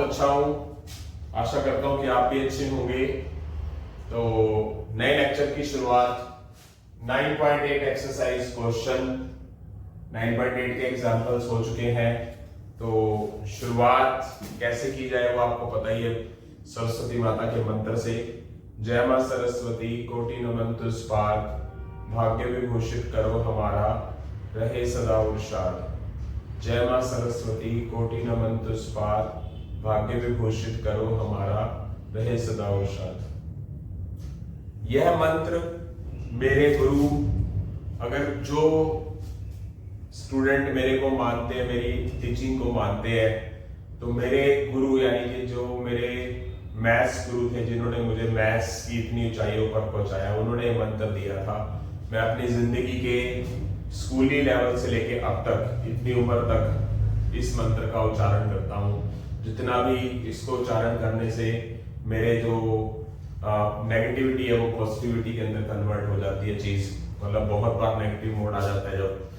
बहुत अच्छा हूँ, आशा करता हूँ कि आप भी अच्छे होंगे। तो नए लेक्चर की शुरुआत 9.8 एक्सरसाइज क्वेश्चन 9.8 के एग्जाम्पल्स हो चुके हैं। तो शुरुआत कैसे की जाए वो आपको पता ही है, सरस्वती माता के मंत्र से। जय मां सरस्वती कोटि नमन तुझ पार, भाग्य विभूषित करो हमारा, रहे सदा उर्षाद। जय मां सरस्वती कोटि नमन तुझ पार, भाग्य विभूषित करो हमारा, रहे सदा उर्षाद। यह मंत्र मेरे गुरु, अगर जो स्टूडेंट मेरे को मानते हैं, मेरी टीचिंग को मानते हैं, तो मेरे गुरु यानी कि जो मेरे मैथ्स गुरु थे, जिन्होंने मुझे मैथ्स की इतनी ऊंचाइयों पर पहुंचाया, उन्होंने मंत्र दिया था। मैं अपनी जिंदगी के स्कूली लेवल से लेके अब तक, इतनी उम्र तक इस मंत्र का उच्चारण करता हूँ। जितना भी इसको उच्चारण करने से मेरे जो नेगेटिविटी है वो पॉजिटिविटी के अंदर कन्वर्ट हो जाती है चीज, मतलब बहुत बार नेगेटिव मोड आ जाता है जब,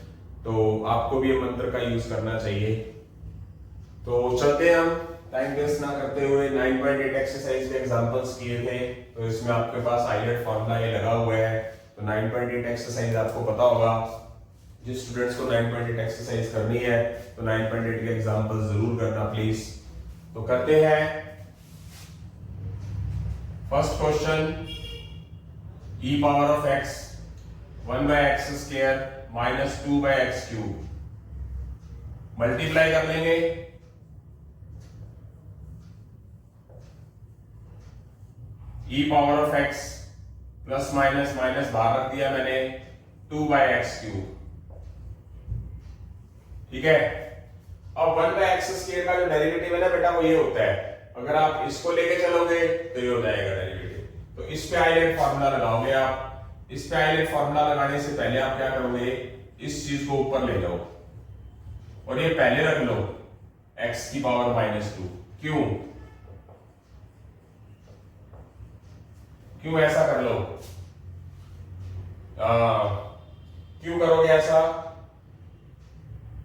तो आपको भी ये मंत्र का यूज करना चाहिए। तो चलते हैं हम, टाइम वेस्ट ना करते हुए। 9.8 एक्सरसाइज के एग्जांपल्स किए थे, तो इसमें आपके पास आइलेट फॉर्मूला ये लगा हुआ है। तो 9.8 एक्सरसाइज आपको पता होगा, जिस स्टूडेंट्स को 9.8 एक्सरसाइज करनी है तो 9.8 के एग्जांपल्स जरूर करना प्लीज। तो करते हैं first question. e power of x 1/x square minus 2/x cube, multiply कर लेंगे। e power of x plus minus minus बाहर रख दिया मैंने, 2/x क्यूब, ठीक है। अब 1/x स्क्वायर का जो डेरिवेटिव है ना बेटा, वो ये होता है, अगर आप इसको लेके चलोगे तो ये हो जाएगा डेरिवेटिव। तो इस पे आइलेट फार्मूला लगाओगे आप। इस पे आइलेट फार्मूला लगाने से पहले आप क्या करोगे, इस चीज को ऊपर ले जाओ और ये पहले रख लो x की पावर -2। क्यों क्यों ऐसा कर लो? क्यों करोगे ऐसा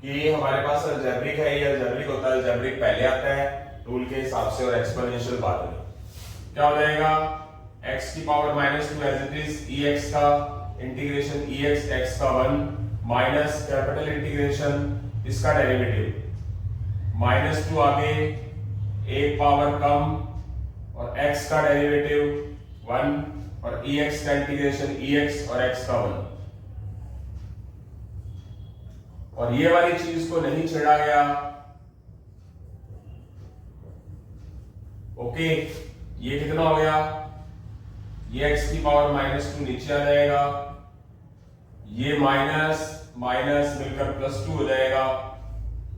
कि हमारे पास अलजेब्रिक है, ये अलजेब्रिक होता है, अलजेब्रिक पहले आता है रूल के हिसाब से और एक्सपोनेंशियल बाद में। क्या हो जाएगा, x की power -2 as it is, ex का इंटीग्रेशन ex x का 1 माइनस कैपिटल इंटीग्रेशन इसका डेरिवेटिव -2 आगे एक पावर कम और x का डेरिवेटिव 1 और ex का इंटीग्रेशन ex और x का 1। और ये वाली चीज को नहीं छेड़ा गया, ओके। ये कितना हो गया, ये x की पावर -2 नीचे आ जाएगा, ये माइनस माइनस मिलकर +2 हो जाएगा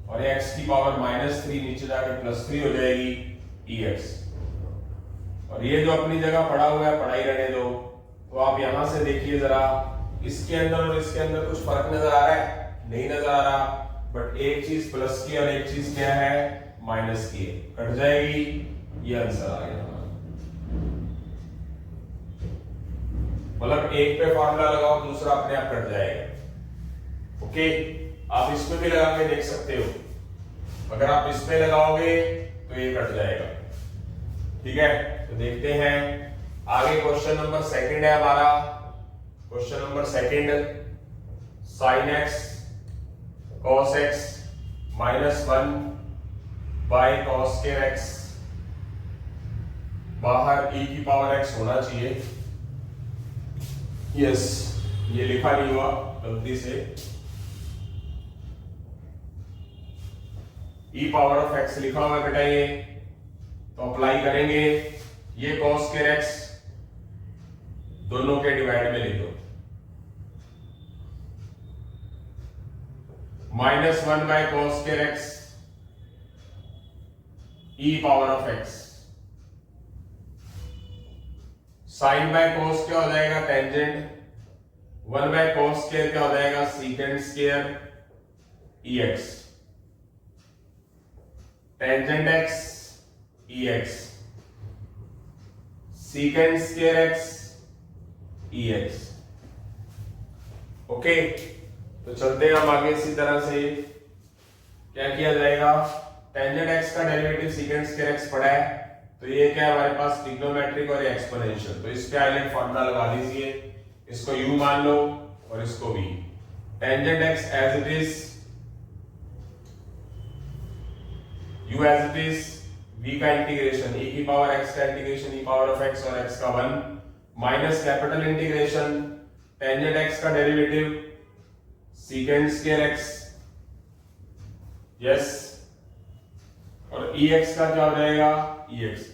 और x की पावर -3 नीचे जाकर +3 हो जाएगी ex। और ये जो अपनी जगह पड़ा हुआ है पढ़ाई रहने दो। तो आप यहां से देखिए जरा, इसके अंदर और इसके अंदर कुछ फर्क नजर आ रहा है? नहीं नजर आ रहा, बट एक चीज प्लस की और एक चीज क्या है, माइनस की है, कट जाएगी, ये आंसर आ गया। मतलब एक पे फॉर्मूला लगाओ, दूसरा अपने आप कट जाएगा, ओके। आप इस पे भी लगा के देख सकते हो, अगर आप इस पे लगाओगे तो ये कट जाएगा, ठीक है। तो देखते हैं आगे, क्वेश्चन नंबर सेकंड है हमारा। Question number second, sin x cos x -1 by cos square x, बाहर e की पावर x होना चाहिए। यस, ये लिखा नहीं हुआ गलती से, e पावर ऑफ x लिखा हुआ है बेटा ये, तो अप्लाई करेंगे। ये cos square x दोनों के डिवाइड में लिख दो, -1 by cos square x e power of x, sine by cos क्या हो जाएगा, टेंजेंट, 1 by cos स्क्वायर क्या हो जाएगा, secant square ex, tangent x ex, secant square x ex, okay. तो चलते हैं हम आगे। इसी तरह से क्या किया जाएगा, टेंजेंट एक्स का डेरिवेटिव सीकेंट स्क्वायर एक्स पड़ा है, तो ये क्या है हमारे पास ट्रिग्नोमेट्रिक और एक्सपोनेंशियल। तो इस पे आइलेट फॉर्मूला लगा दीजिए, इसको u मान लो और इसको v। Tangent x as it is, u as it is, v का इंटीग्रेशन e की पावर x का integration e power of x और x का 1 minus capital integration tangent x का derivative secant square x, yes, और ex का क्या हो जाएगा ex।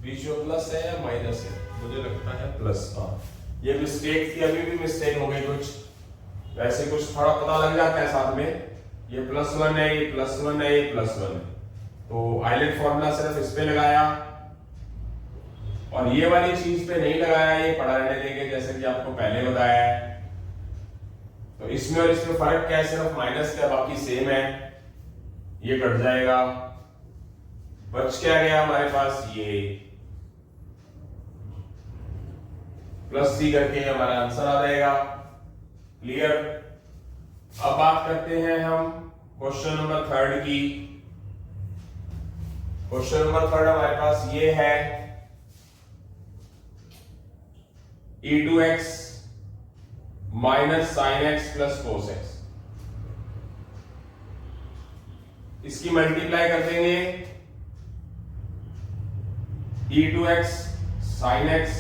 बीच में प्लस है या माइनस है, मुझे लगता है प्लस। हाँ, ये मिस्टेक थी, अभी भी मिस्टेक हो गई कुछ, वैसे कुछ थोड़ा पता लग जाता है साथ में। ये +1 है, ये +1 है, ये +1 है। तो आइलेट फॉर्मूला सिर्फ इस पे लगाया और ये वाली चीज पे नहीं लगाया, ये पड़ा रहने देंगे जैसे कि आपको पहले बताया है। तो इसमें और इसमें फर्क क्या है, सिर्फ माइनस का, बाकी सेम है। ये कट जाएगा, बच क्या गया हमारे पास, ये +c करके हमारा आंसर आ जाएगा। क्लियर। अब बात करते हैं हम क्वेश्चन नंबर 3 की। क्वेश्चन नंबर 3 हमारे पास ये है e2x minus sine x plus cos x. इसकी मल्टीप्लाई कर देंगे, e2x sine x,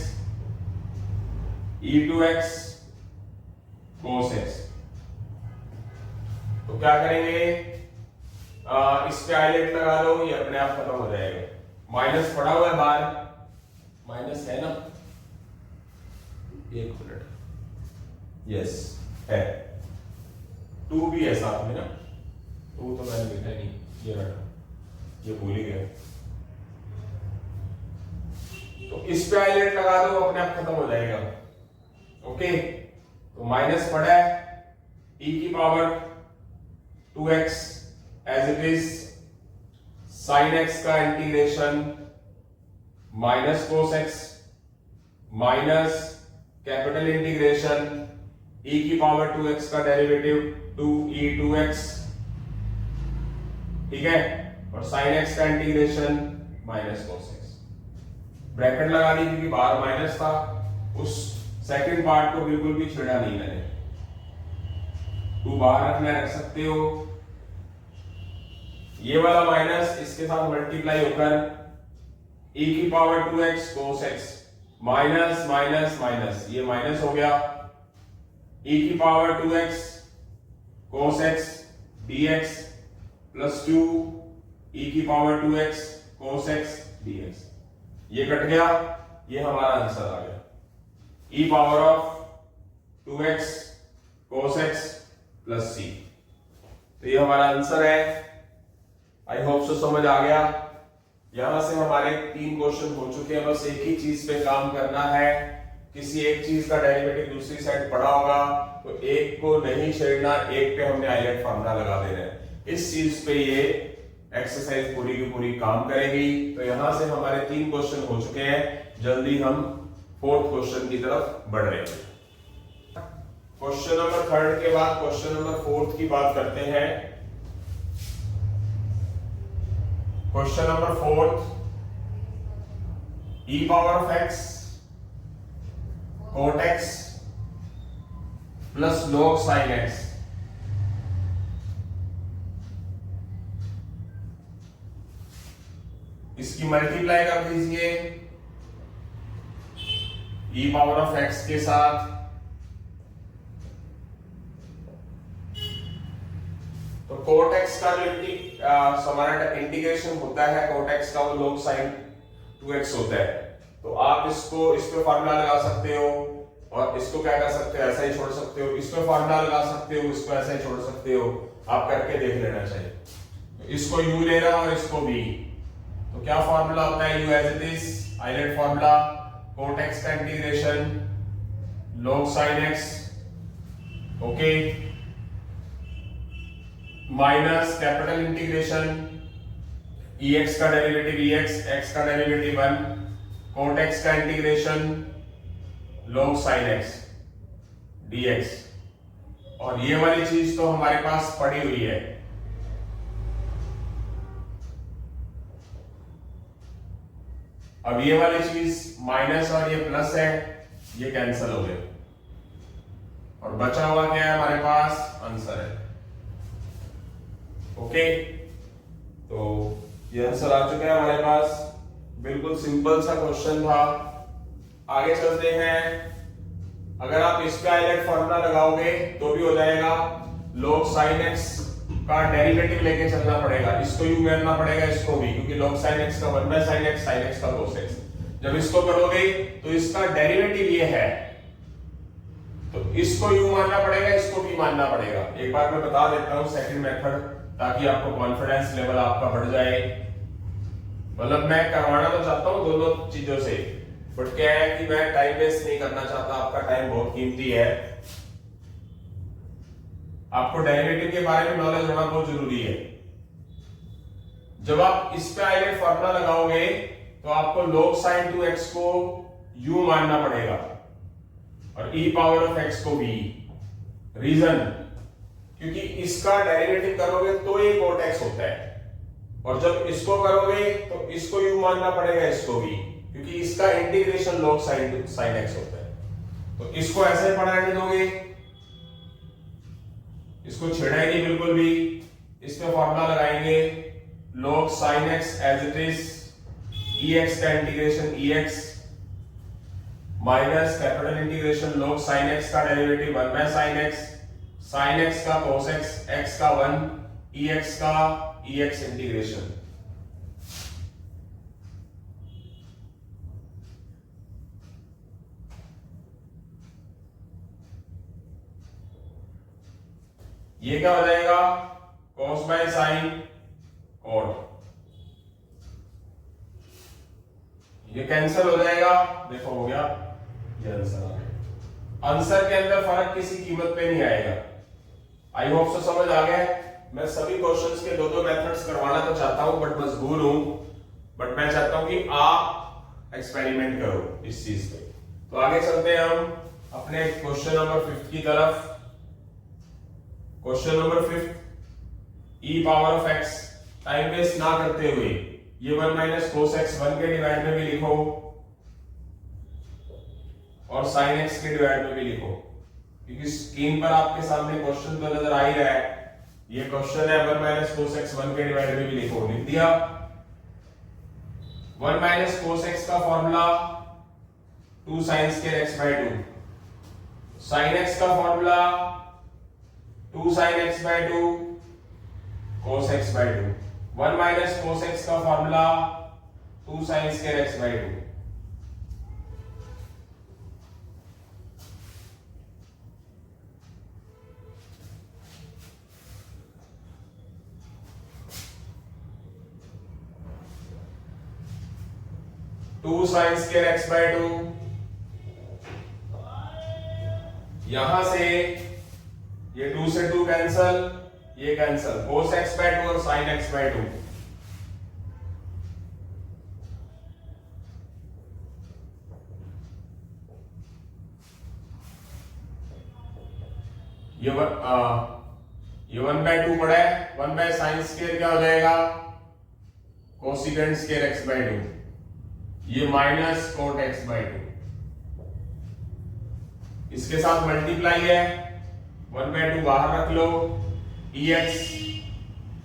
e2x cos x. तो क्या करेंगे, इस पे आइलेट लगा लो, ये अपने आप खत्म हो जाएगा। माइनस पड़ा हुआ है बाहर, माइनस है ना, एक मिनट, यस है, 2 भी है साथ में ना, 2 तो मैंने लिखा नहीं, ये रखा, ये भूल ही गया। तो इस पे आइलेट लगा दो, अपने आप खत्म हो जाएगा। ओके, तो माइनस पड़ा है, e की power 2x as it is, sine x का integration minus cos x minus capital integration e की पावर 2x का डेरिवेटिव 2e2x, ठीक है, और साइन x का integration minus cos x। Bracket लगा दी क्योंकि बाहर माइनस था, उस सेकंड पार्ट को बिल्कुल भी छेड़ा नहीं मैंने, 2 बाहर रखना, रख सकते हो। ये वाला माइनस इसके साथ मल्टीप्लाई होकर e की power 2x cos x minus minus minus, ये माइनस हो गया, e की power 2x cos x dx plus 2 e की power 2x cos x dx। ये कट गया, ये हमारा आंसर आ गया, e power of 2x cos x plus c। तो ये हमारा आंसर है। आई होप सो समझ आ गया। यहां से हमारे 3 क्वेश्चन हो चुके हैं, बस एक ही चीज पे काम करना है। किसी एक चीज का डेरिवेटिव दूसरी साइड पड़ा होगा तो एक को नहीं छेड़ना, एक पे हमने आइलेट फॉर्मूला लगा देना है। इस चीज पे ये एक्सरसाइज पूरी की पूरी काम करेगी। तो यहां से हमारे 3 क्वेश्चन हो चुके हैं, जल्दी हम 4th क्वेश्चन की तरफ बढ़ रहे हैं। क्वेश्चन नंबर 3 के बाद क्वेश्चन नंबर 4th की बात करते हैं। Question number 4th, e power of x cot x plus log sin x। इसकी मल्टीप्लाई कर दीजिए e पावर ऑफ x के साथ, तो cot x का जो हमारा इंटीग्रेशन होता है cot x का, वो log sin 2x होता है। तो आप इसको इस पे फार्मूला लगा सकते हो और इसको क्या कर सकते हो, ऐसा ही छोड़ सकते हो, इस पे फार्मूला लगा सकते हो, इसको ऐसा ही छोड़ सकते हो। आप करके देख लेना चाहिए। तो इसको u ले रहा और इसको v, तो क्या फार्मूला होता है, u as it is, ILATE formula, cot x का integration log sin x, okay, minus capital integration ex का डेरिवेटिव ex, x का डेरिवेटिव 1, cot x का integration log sin x dx। और ये वाली चीज तो हमारे पास पड़ी हुई है, अब ये वाली चीज माइनस और ये प्लस है, ये कैंसिल हो गए और बचा हुआ क्या है हमारे पास, आंसर है। ओके, तो ये आंसर आ चुका है हमारे पास। बिल्कुल सिंपल सा क्वेश्चन था। आगे चलते हैं। अगर आप इस पे आइलेट फॉर्मूला लगाओगे तो भी हो जाएगा। log sin x का डेरिवेटिव लेके चलना पड़ेगा, इसको यू मानना पड़ेगा, इसको भी, क्योंकि log sin x का 1 by sin x, sin x का cos x। जब इसको करोगे तो इसका डेरिवेटिव ये है, तो इसको यू मानना पड़ेगा, इसको भी मानना पड़ेगा। एक बार मैं बता देता हूं सेकंड मेथड, ताकि आपको कॉन्फिडेंस लेवल आपका बढ़ जाए। मतलब मैं करवाना तो चाहता हूं दोनों चीजों से, बट क्या है कि मैं टाइम वेस्ट नहीं करना चाहता, आपका टाइम बहुत कीमती है। आपको डेरिवेटिव के बारे में नॉलेज होना बहुत जरूरी है। जब आप इस पे आइलेट फॉर्मूला लगाओगे तो आपको log sin 2x को u मानना पड़ेगा और e पावर ऑफ x को v। रीजन, क्योंकि इसका डेरिवेटिव करोगे तो ये cot x होता है, और जब इसको करोगे तो इसको u मानना पड़ेगा, इसको v, क्योंकि इसका इंटीग्रेशन log sin x होता है। तो इसको ऐसे पढ़ाने दोगे, इसको छेड़ा ही नहीं बिल्कुल भी। इस पे फॉर्मूला लगाएंगे log sin x as it is, ex का integration ex minus capital integration log sin x का derivative 1 by sin x, sin x का cos x, x का 1, ex का ex इंटीग्रेशन। ये क्या हो जाएगा, cos by sin cot, ये कैंसिल हो जाएगा। देखो हो गया, ये आंसर आ गया। आंसर के अंदर फर्क किसी कीमत पे नहीं आएगा। आई होप सो समझ आ गया। मैं सभी क्वेश्चंस के दो मेथड्स करवाना तो चाहता हूं, बट मजबूर हूं। बट मैं चाहता हूं कि आप एक्सपेरिमेंट करो इस चीज पे। तो आगे चलते हैं हम अपने क्वेश्चन नंबर 5 की तरफ। Question number 5, e power of x। Time waste ना करते हुए ये 1 माइनस cos x 1 के डिवाइड में भी लिखो और sin x के डिवाइड में भी लिखो, क्योंकि स्क्रीन पर आपके सामने क्वेश्चन तो नजर आ ही रहा है। ये क्वेश्चन है 1 माइनस cos x 1 के डिवाइड में भी लिखो। लिख दिया। 1 माइनस cos x का formula 2 sin square x by 2, sin x का formula 2 sin x by 2 cos x by 2। 1 minus cos x का formula 2 sin square x by 2। Two sine square x by 2, यहां से ये 2 से 2 कैंसल, ये cancel, cos x by 2 और sin x by 2। ये 1 by 2 पड़ा है। 1 by sin स्क्वायर क्या हो जाएगा, कोसिकेंट स्क्वायर x by 2। ये माइनस cot x by 2, इसके साथ मल्टीप्लाई है, 1 by 2 बाहर रख लो, ex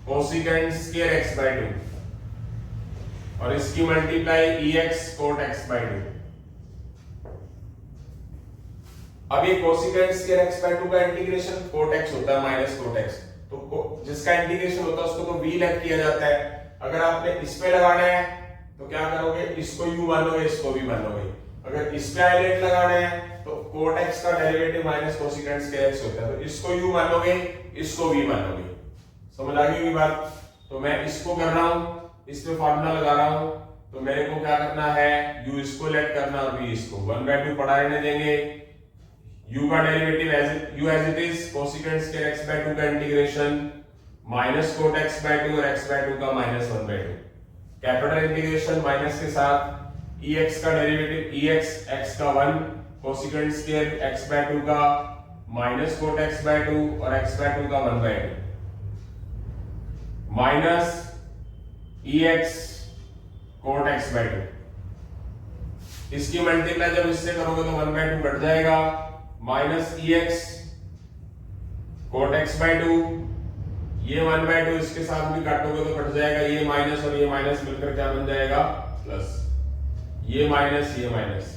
cosecant square x by 2 और इसकी multiply ex cot x by 2। अब ये कोसिकेंट स्क्वायर x by 2 का इंटीग्रेशन cot x होता है माइनस cot x, तो जिसका इंटीग्रेशन होता है उसको तो v लग किया जाता है। अगर आपने इस पे लगाना है तो क्या करोगे, इसको u मानोगे, इसको भी मानोगे। अगर इस पे आइलेट लगाना है तो cot x का derivative minus cosecant square x होता है, तो इसको u मानोगे, इसको v मानोगे। समझ आ गई बात। तो मैं इसको कर रहा हूं, इस पे फार्मूला लगा रहा हूं, तो मेरे को क्या करना है, u इसको लेट करना और v इसको। 1 by 2 पढ़ा रहने देंगे, u का derivative u as it is cosecant square x by 2 का integration minus cot x by 2 और x by 2 का minus 1 by 2। Capital integration minus के साथ ex का डेरिवेटिव ex x का 1 कोसिकेंट स्क्वायर x by 2 का माइनस cot x by 2 और x by 2 का 1 by 2 minus ex cot x by 2। इसकी मल्टीप्लाई जब इससे करोगे तो 1/2 कट जाएगा, माइनस EX cot x/2, ये 1/2 इसके साथ भी काटोगे तो कट जाएगा, ये माइनस और ये माइनस मिलकर क्या बन जाएगा, प्लस, ये माइनस ये माइनस,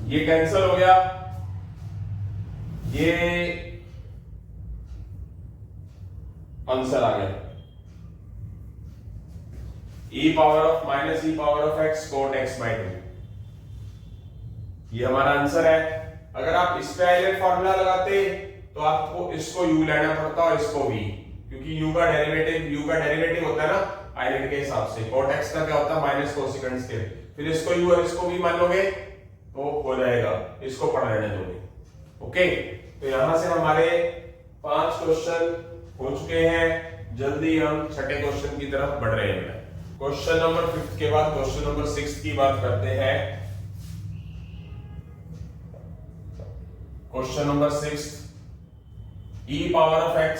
ये कैंसिल हो गया, ये आंसर आ गया, e power of minus e power of x cot x/2, ये हमारा आंसर है। अगर आप इस पे आइलेट फॉर्मूला लगाते तो आपको इसको u लेना पड़ता और इसको v, क्योंकि u का डेरिवेटिव होता है ना आइलेट के हिसाब से, cot x का क्या होता है माइनस कोसिकेंट स्क्वायर, फिर इसको u और इसको v मान लोगे तो हो जाएगा, इसको पढ़ लेने दोगे। ओके, तो यहां से हमारे 5 क्वेश्चन हो चुके हैं, जल्दी हम छठे क्वेश्चन की तरफ बढ़ रहे हैं। क्वेश्चन नंबर 5 के बाद क्वेश्चन नंबर 6 की बात करते हैं। Question number 6, e power of x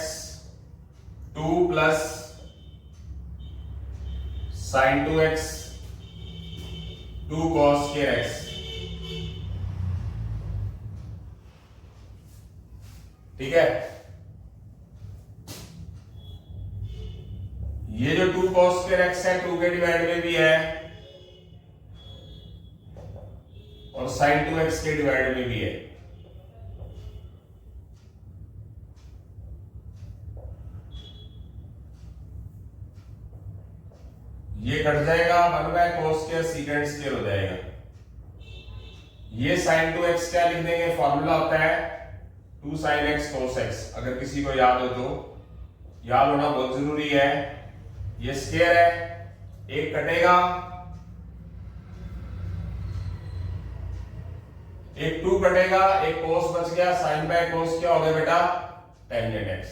2 plus sin 2x 2 cos square x, ठीक है। ये जो 2 cos square x है 2 के डिवाइड में भी है और sin 2x के डिवाइड में भी है, ये कट जाएगा, 1/cos square secant square हो जाएगा। ये sin 2x क्या लिख देंगे, फॉर्मूला होता है 2 sin x cos x, अगर किसी को याद हो तो, याद होना बहुत जरूरी है। ये स्क्वायर है, एक कटेगा, एक 2 कटेगा, एक cos बच गया, sin बाय cos क्या हो गया बेटा, tangent x,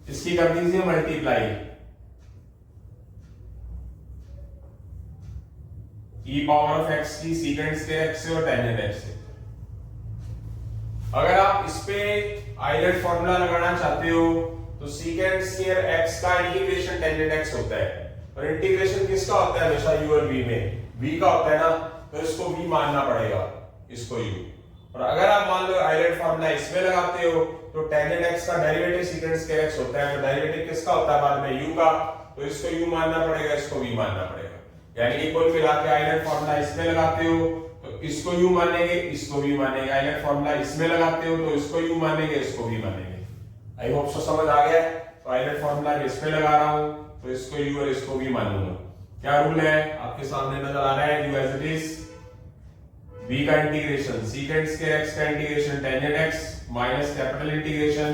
इसकी कर दीजिए multiply, e power of x की सीकेंट स्क्वायर x से और tangent x से। अगर आप इस पे आइलेट फॉर्मूला लगाना चाहते हो तो सीकेंट स्क्वायर x का इंटीग्रेशन टेंजेंट x होता है, और इंटीग्रेशन किसका होता है हमेशा u और v में, v का होता है ना, तो इसको v मानना पड़ेगा, इसको u। और अगर आप मान लो आइलेट फॉर्मूला इसमें लगाते हो तो टेंजेंट x का डेरिवेटिव सीकेंट स्क्वायर x होता है, तो डेरिवेटिव किसका होता है बाद में u का, तो इसको u मानना पड़ेगा, इसको v मानना पड़ेगा। यानी कि कुल मिला के आइलेट फॉर्मूला इसमें लगाते हो तो इसको u मानेंगे, इसको v मानेंगे, आइलेट फॉर्मूला इसमें लगाते हो तो इसको u मानेंगे, इसको v मानेंगे। आई होप सो समझ आ गया। तो आइलेट फॉर्मूला इसमें लगा रहा हूं तो इसको u और इसको v मानूंगा। क्या रूल है आपके सामने नजर आ रहा है, u as it is, v का इंटीग्रेशन सीकेंट स्क्वायर x का integration tangent x minus capital integration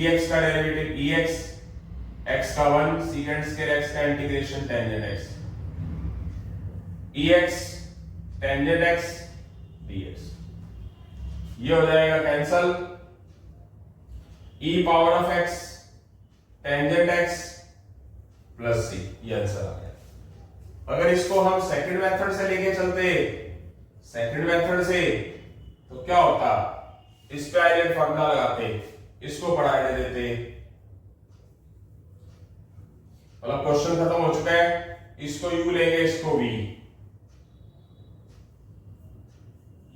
ex का डेरिवेटिव ex, x का 1 सीकेंट स्क्वायर x का integration tangent x, ex tangent x dx, ये हो जाएगा cancel, e power of x tangent x plus c, ये answer आ गया। अगर इसको हम सेकंड मेथड से लेके चलते, सेकंड मेथड से, तो क्या होता, इस पे आइलेट फॉर्मूला लगाते, इसको बढ़ाने देते, मतलब क्वेश्चन खत्म हो चुका है, इसको u लेंगे, इसको v,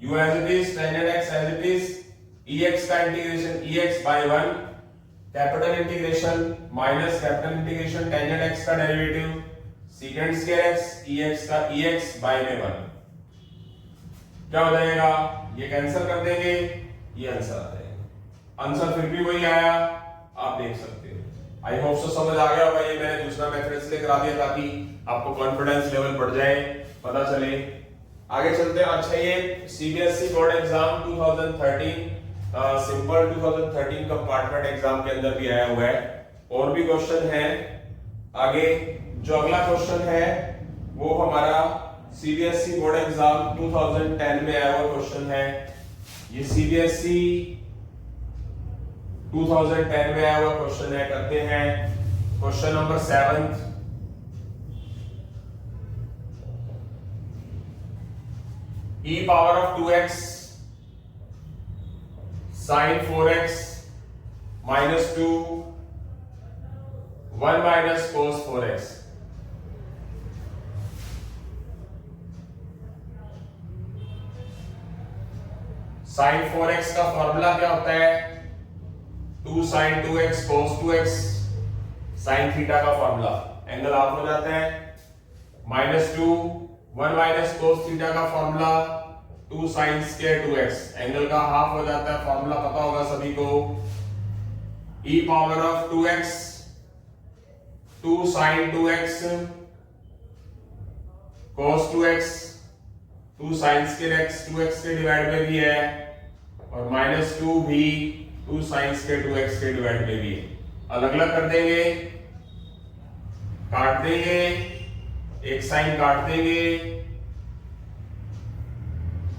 u as it is, tangent x as it is, ex का integration ex by 1, capital integration minus capital integration tangent x का derivative secant square x, ex का ex बाय में 1, क्या हो जाएगा, ये कैंसिल कर देंगे, ये आंसर आ जाएगा। आंसर फिर भी वही आया, आप देख सकते हो। आई होप सो समझ आ गया होगा, ये मैंने दूसरा मेथड इसलिए करा दिया ताकि आपको कॉन्फिडेंस लेवल बढ़ जाए, पता चले। आगे चलते हैं। अच्छा, ये CBSE board exam 2013 simple 2013 compartment exam के अंदर भी आया हुआ है, और भी क्वेश्चन है आगे। जो अगला क्वेश्चन है वो हमारा सीबीएसई बोर्ड एग्जाम 2010 में आया हुआ क्वेश्चन है। ये सीबीएसई 2010 में आया हुआ क्वेश्चन है। करते हैं question number 7। e power of 2x sin 4x -2 1 minus cos 4x। sin 4x का फॉर्मूला क्या होता है? 2 sin 2x cos 2x sin theta का फॉर्मूला। एंगल हाफ हो जाता है। -2 1 माइनस cos थीटा का formula 2 sin square 2x। Angle का हाफ हो जाता है। फॉर्मूला पता होगा सभी को, e power of 2x 2 sin 2x cos 2x 2 sin square x 2x के डिवाइड में भी है, और -2 भी 2 sin स्क्वायर 2x के डिवाइड में भी है। अलग अलग कर देंगे, काट देंगे, एक साइन काट देंगे।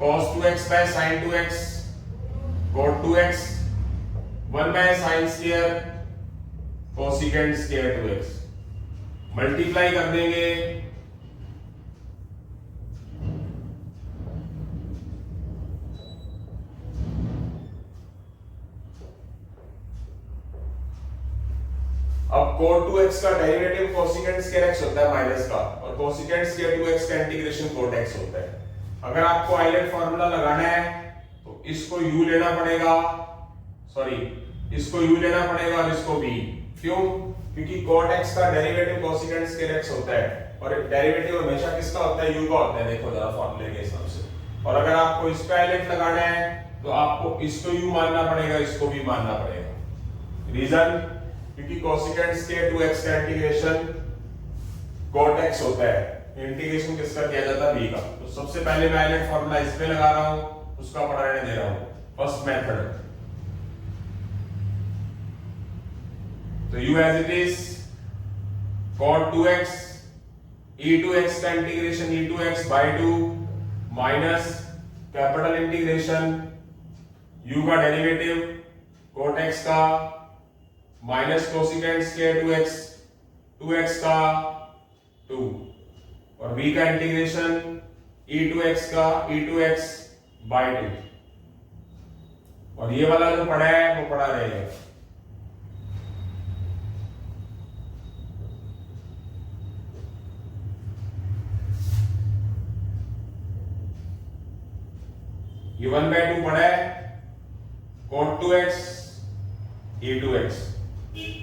cos 2x by sin 2x cot 2x 1 by sin square cosecant square 2x। Multiply कर देंगे, अब cot 2x का डेरिवेटिव कोसिकेंट स्क्वायर x होता है माइनस का, और कोसिकेंट स्क्वायर 2x का इंटीग्रेशन cot x होता है। अगर आपको आइलेट फार्मूला लगाना है तो इसको u लेना पड़ेगा, इसको u लेना पड़ेगा और इसको v। क्यों? क्योंकि cot x का डेरिवेटिव कोसिकेंट स्क्वायर x होता है, और डेरिवेटिव हमेशा किसका होता है? u का होता है। देखो जरा फार्मूले के हिसाब से। और अगर आपको इस पे आइलेट लगाना है तो आपको इसको u मानना पड़ेगा, इसको भी मानना पड़ेगा। रीजन? क्योंकि कोसिकेंट स्क्वायर 2x का इंटीग्रेशन cot x होता है। इंटीग्रेशन किसका किया जाता है? v का। तो सबसे पहले मैं आइलेट फार्मूला इस पे लगा रहा हूं, उसका पढ़ा रहने दे रहा हूं। फर्स्ट मेथड, तो u as it is cot 2x e2x का integration e2x by 2 minus capital integration u का डेरिवेटिव cot x का माइनस कोसिकेंट स्क्वायर 2x का 2, और v का इंटीग्रेशन e2x का e2x बाय 2। और ये वाला जो पढ़ा है वो पढ़ा रहेगा। ये 1/2 पढ़ा है, cot 2x e2x,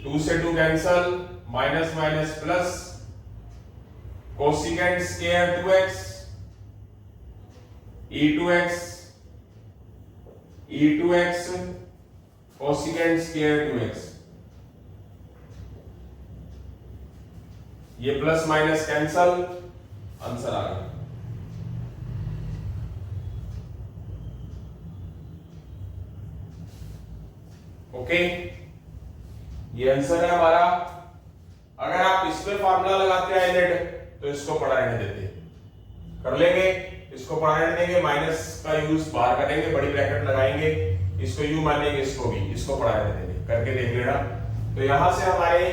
2 से 2 cancel, minus minus plus, cosecant square 2x e2x cosecant square 2x। ये प्लस माइनस कैंसल, आंसर आ गया। ओके, ये आंसर है हमारा। अगर आप इसमें फार्मूला लगाते हैं आइलेट तो इसको पढ़ा रहने देते, कर लेंगे, इसको पढ़ा रहने देंगे, माइनस का यूज बाहर करेंगे, बड़ी ब्रैकेट लगाएंगे, इसको यू मानेंगे, इसको भी, इसको पढ़ा रहने देंगे, करके देख लेना। तो यहां से हमारे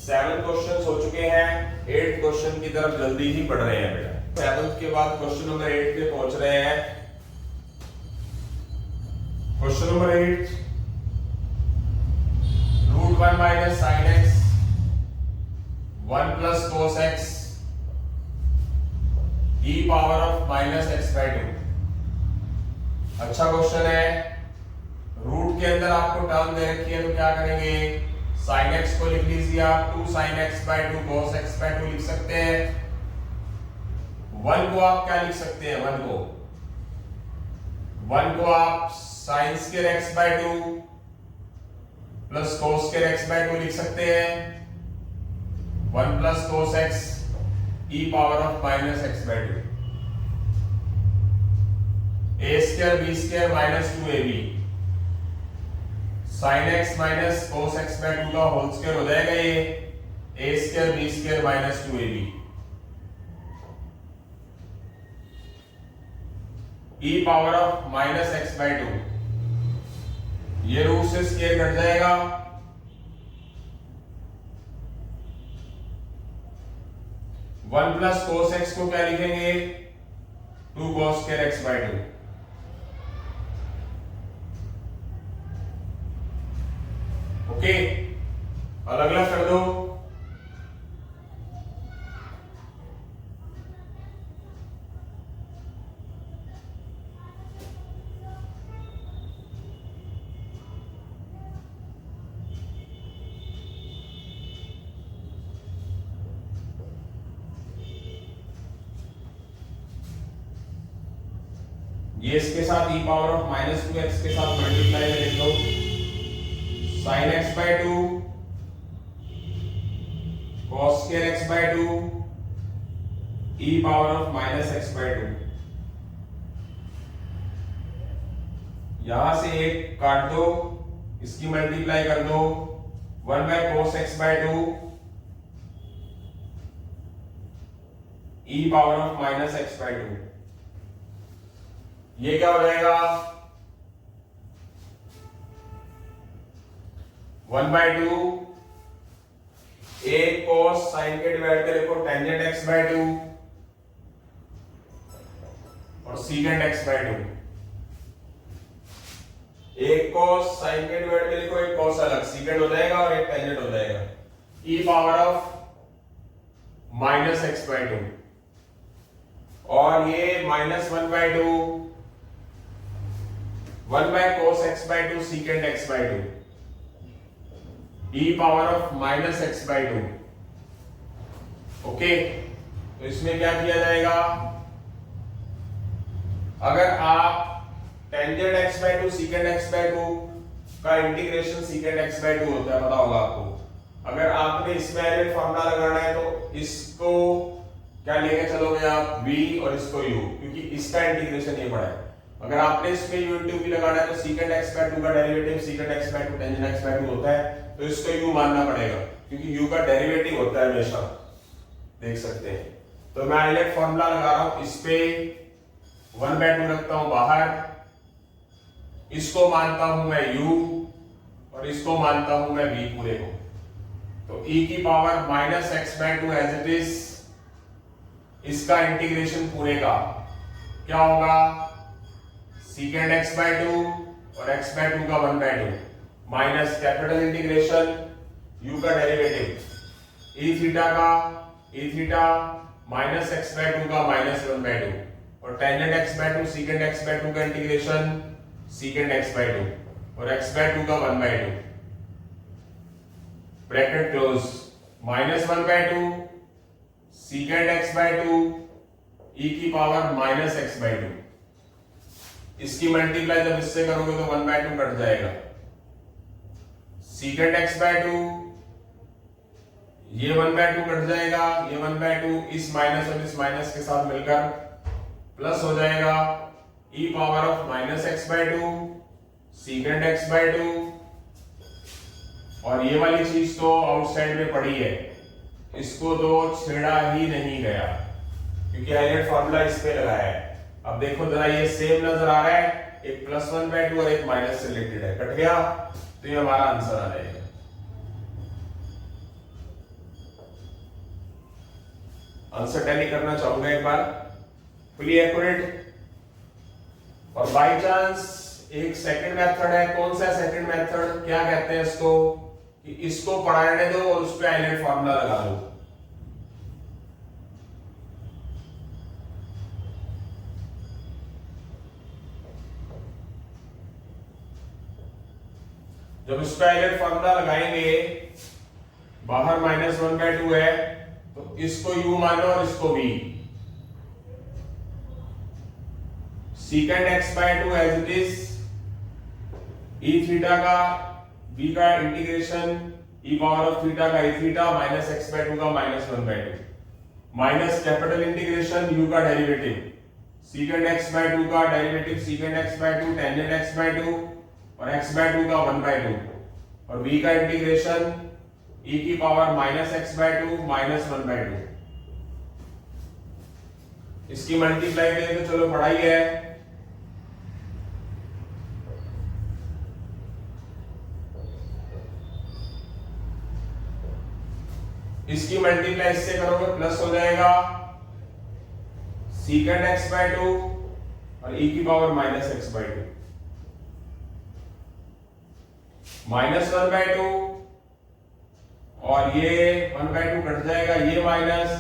7 क्वेश्चंस हो चुके हैं। 8 क्वेश्चन की तरफ जल्दी ही बढ़ रहे हैं बेटा। 7 के बाद क्वेश्चन नंबर 8 पे पहुंच रहे हैं। Question number 8, √1 minus sin x 1 plus cos x e power of minus x by 2। अच्छा क्वेश्चन है। रूट के अंदर आपको टर्म दे रखी है तो क्या करेंगे? sin x को लिख लीजिए आप, 2 sin x by 2 cos x by 2 लिख सकते हैं। 1 को आप क्या लिख सकते हैं? 1 को आप sin square x by 2 plus cos square x by 2 लिख सकते हैं। 1 plus cos x e power of minus x by 2, a square b square minus 2ab, sin x minus cos x by 2 का होल स्क्वायर हो जाएगा ये, a square b square minus 2ab, e power of minus x by 2, ये root से square cut जाएगा, 1 plus cos x को क्या लिखेंगे? 2 cos square x by 2। Okay, अलग अलग कर दो। ये इसके साथ e पावर ऑफ -2x के साथ मल्टीप्लाई में लिख लो, sin x by 2 cos square x by 2 e power of -x by 2। यहां से एक काट दो, इसकी मल्टीप्लाई कर दो, 1 by cos x by 2 e power of -x by 2। ये क्या हो जाएगा, 1 बाय 2 एक cos sin के डिवाइड पे लिखो टेंजेंट x बाय 2 और secant x बाय 2। एक cos sin के डिवाइड पे लिखो, एक cos अलग, secant हो जाएगा और एक टेंजेंट हो जाएगा, e power of -x by 2। और ये -1 by 2 1 by cos x by 2 secant x by 2 e power of -x by 2। Okay, तो इसमें क्या किया जाएगा, अगर आप tangent x by 2 secant x by 2 का इंटीग्रेशन secant x बाय 2 होता है, पता होगा आपको। अगर आपने इसमें एलिमेंट फॉर्मूला लगाना है तो इसको क्या लेके चलोगे आप, v और इसको u, क्योंकि इसका इंटीग्रेशन ये पड़ा है। अगर आपने इसमें u into v लगाना है तो secant x बाय 2 का derivative secant x by 2 tangent x by 2 होता है, तो इसको u मानना पड़ेगा क्योंकि u का डेरिवेटिव होता है हमेशा, देख सकते हैं। तो मैं आइलेट फॉर्मूला लगा रहा हूं, इस पे 1 बाय 2 रखता हूं बाहर, इसको मानता हूं मैं u और इसको मानता हूं मैं v पूरे को। तो e की power -x by 2 as it is, इसका इंटीग्रेशन पूरे का क्या होगा, secant x बाय 2 और x बाय 2 का 1 by 2 minus capital integration u का डेरिवेटिव e थीटा का e theta minus x by 2 का -1 बाय 2 और tangent x by 2 secant x by 2 का इंटीग्रेशन secant x बाय 2 और x बाय 2 का 1 by 2 bracket close, -1 by 2 secant x by 2 e की power -x by 2। इसकी multiply जब इससे करोगे तो 1 बाय 2 कट जाएगा, secant x बाय 2, ये 1 बाय 2 कट जाएगा, ये 1 बाय 2 इस माइनस और इस माइनस के साथ मिलकर प्लस हो जाएगा, e power of -x by 2 secant x by 2। और ये वाली चीज तो आउटसाइड में पड़ी है, इसको तो छेड़ा ही नहीं गया क्योंकि आइलेट फॉर्मूला इस पे लगाया है। अब देखो जरा, ये सेम नजर आ रहा है, एक +1 बाय 2 और एक माइनस से रिलेटेड है, कट गया, तो ये हमारा आंसर आ जाएगा। आंसर टैली करना चाहूंगा एक बार, फुली एक्यूरेट। और बाय चांस एक सेकंड मेथड है, कौन सा सेकंड मेथड, क्या कहते हैं इसको, कि इसको पढ़ाने दो और उस पे आइलेट फॉर्मूला लगा दो। जब इस पे आइलेट फॉर्मूला लगाएंगे, बाहर -1 बाय 2 है तो इसको u मानो और इसको v, secant x by 2 as it is, e theta का v का integration e power of theta का e theta minus x by 2 का -1 by 2 minus capital integration u का डेरिवेटिव secant x बाय 2 का derivative secant x by 2 tangent x by 2 और x by 2 का 1 by 2 और v का integration e की power -x by 2 -1 by 2। इसकी multiply करें तो चलो पढ़ाई है, इसकी मल्टीप्लाई इससे करोगे प्लस हो जाएगा, secant x बाय 2 और e की पावर -x बाय 2। -1/2 और ये 1/2 कट जाएगा, ये माइनस,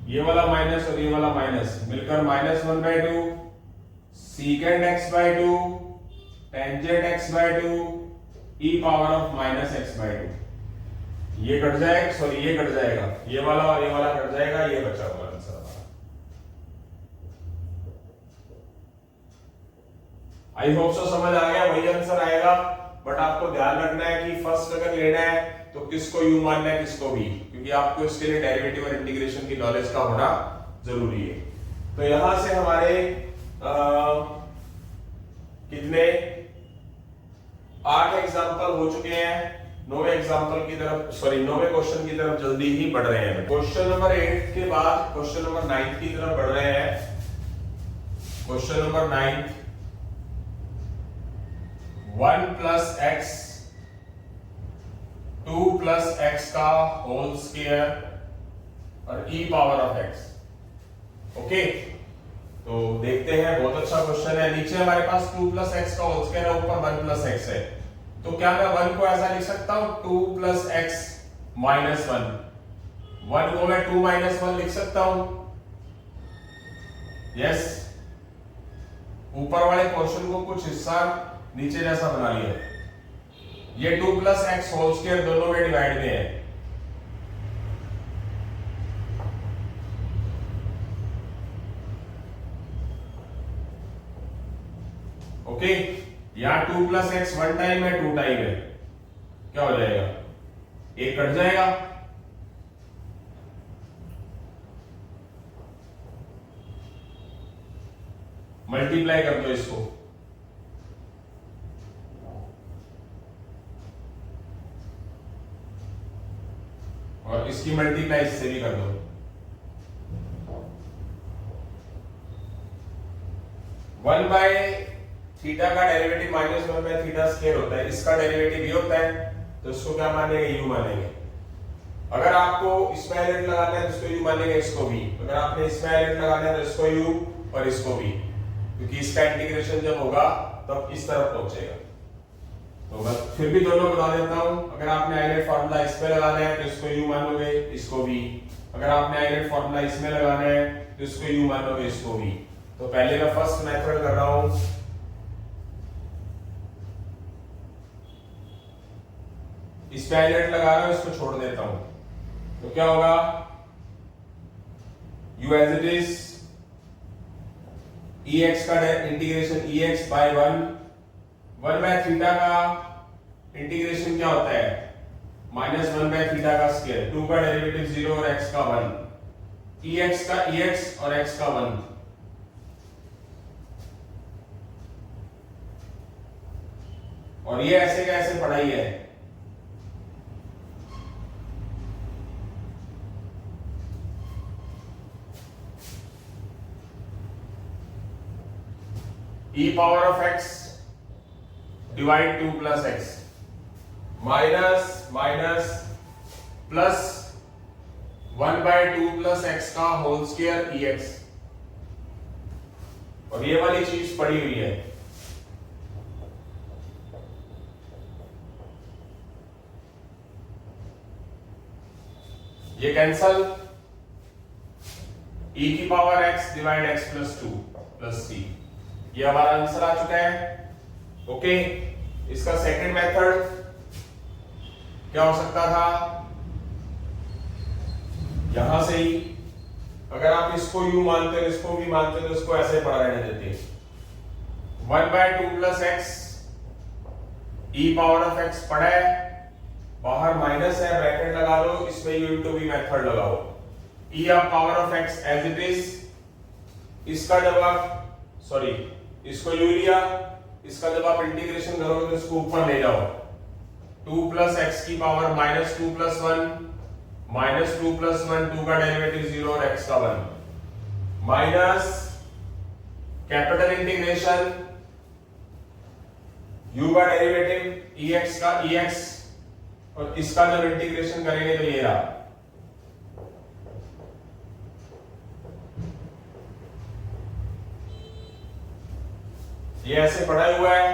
ये वाला माइनस और ये वाला माइनस मिलकर -1/2 secant x/2 tangent x/2 e power of -x/2। ये कट जाएगा, सॉरी ये कट जाएगा, ये वाला और ये वाला कट जाएगा, ये बचा हुआ आंसर हमारा। आई होप सो समझ आ गया, वही आंसर आएगा। बट आपको ध्यान रखना है कि फर्स्ट अगर लेना है तो किसको यू मानना है, किसको भी, क्योंकि आपको इसके लिए डेरिवेटिव और इंटीग्रेशन की नॉलेज का होना जरूरी है। तो यहां से हमारे कितने 8 एग्जांपल हो चुके हैं। 9वें एग्जांपल की तरफ, सॉरी 9वें क्वेश्चन की तरफ जल्दी ही बढ़ रहे हैं। क्वेश्चन नंबर 8 के बाद क्वेश्चन नंबर 9 की तरफ बढ़ रहे हैं। क्वेश्चन नंबर 9, 1 + x 2 + x का होल स्क्वायर और e power of x। Okay, तो देखते हैं, बहुत अच्छा क्वेश्चन है। नीचे हमारे पास 2 + x का होल स्क्वायर है, ऊपर 1 + x है। तो क्या मैं 1 को ऐसा लिख सकता हूं 2 + x - 1। 1 को मैं 2 - 1 लिख सकता हूं। यस, ऊपर वाले पोर्शन को कुछ हिस्सा नीचे जैसा बना लिया। ये 2 + x होल स्क्वायर दोनों में डिवाइड में है। ओके, यहां 2 + x 1 टाइम है, 2 टाइम है, क्या हो जाएगा, एक कट जाएगा। मल्टीप्लाई कर दो इसको, और इसकी मल्टीप्लाई इससे भी कर दो। वन बाय थीटा का डेरिवेटिव -1/θ² होता है, इसका डेरिवेटिव ये होता है, तो इसको क्या मानेंगे, यू मानेंगे। अगर आपको इसमें हाइलाइट लगाना है तो इसको यू मानेंगे, इसको भी। अगर आपने इसमें हाइलाइट लगाना है तो इसको यू और इसको भी, क्योंकि इसका इंटीग्रेशन जब होगा तब इस तरफ पहुंचेगा। तो बस फिर भी दोनों बता देता हूं। अगर आपने हाइलाइट फार्मूला इसमें लगाना है तो इसको यू मानोगे, इसको भी। अगर आपने हाइलाइट फार्मूला इसमें लगाना है तो इसको यू मानोगे, इसको भी। तो पहले मैं फर्स्ट मेथड कर रहा हूं, इस पे हाइलाइट लगा रहा हूं, इसको छोड़ देता हूं। तो क्या होगा, u as it is ex का इंटीग्रेशन ex बाय 1/θ का इंटीग्रेशन क्या होता है, -1/θ का स्क्वायर। 2 का डेरिवेटिव 0 और x का 1, ex का ex और x का 1। और ये ऐसे का ऐसे पढ़ाई है। e power of x divide 2 + x minus plus 1/2 + x का होल स्क्वायर ex। और ये वाली चीज पड़ी हुई है, ये कैंसल, e की power x divide x + 2 + c। ये हमारा आंसर आ चुका है। ओके, इसका सेकंड मेथड क्या हो सकता था, यहां से ही अगर आप इसको u मानते हो, इसको भी मानते हो, तो इसको ऐसे पढ़ा रहने देते। 1/2 + x e power of x पढ़ा है, बाहर माइनस है, ब्रैकेट लगा लो, इसमें u * v मेथड लगाओ। e power of x as it is, इसका जब आप, सॉरी इसको u लिया, इसका जब आप इंटीग्रेशन करोगे तो इसको ऊपर ले जाओ। 2 + x की पावर -2 + 1, -2 + 1, 2 का डेरिवेटिव 0 और x का 1, माइनस कैपिटल इंटीग्रेशन u का डेरिवेटिव ex का ex, और इसका जब इंटीग्रेशन करेंगे तो ये रहा। ये ऐसे पढ़ा हुआ है।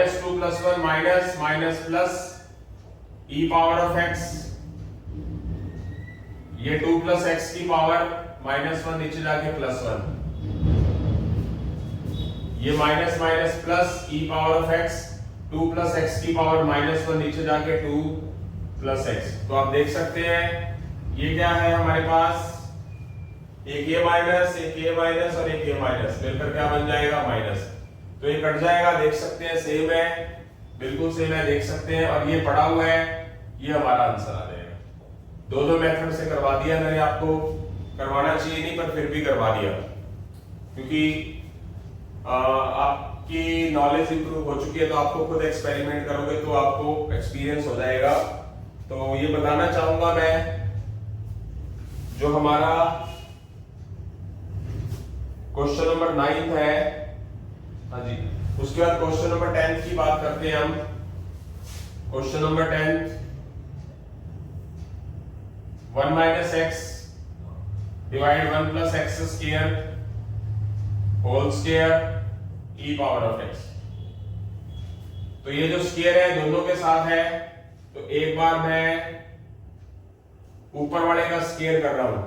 -2 + 1 minus minus plus e power of x, ये 2 + x की पावर -1 नीचे जाके +1, ये minus minus plus e power of x, 2 + x की पावर -1 नीचे जाके 2 + x। तो आप देख सकते हैं ये क्या है हमारे पास, एक a माइनस, एक a माइनस और एक a माइनस मिलकर क्या बन जाएगा माइनस। तो ये कट जाएगा, देख सकते हैं सेम है, बिल्कुल सेम है, देख सकते हैं। और ये पड़ा हुआ है, ये हमारा आंसर आ जाएगा। दो मेथड से करवा दिया मैंने, आपको करवाना चाहिए नहीं पर फिर भी करवा दिया, क्योंकि आपकी नॉलेज इंप्रूव हो चुकी है, तो आपको खुद एक्सपेरिमेंट करोगे तो आपको एक्सपीरियंस हो जाएगा। तो ये बताना चाहूंगा मैं, जो हमारा क्वेश्चन नंबर 9 है, हाँ जी, उसके बाद क्वेश्चन नंबर 10 की बात करते हैं हम। Question number 10, 1 - x divide 1 + x² whole square e power of x। तो ये जो स्क्वायर है दोनों के साथ है, तो एक बार मैं ऊपर वाले का स्क्वायर कर रहा हूं,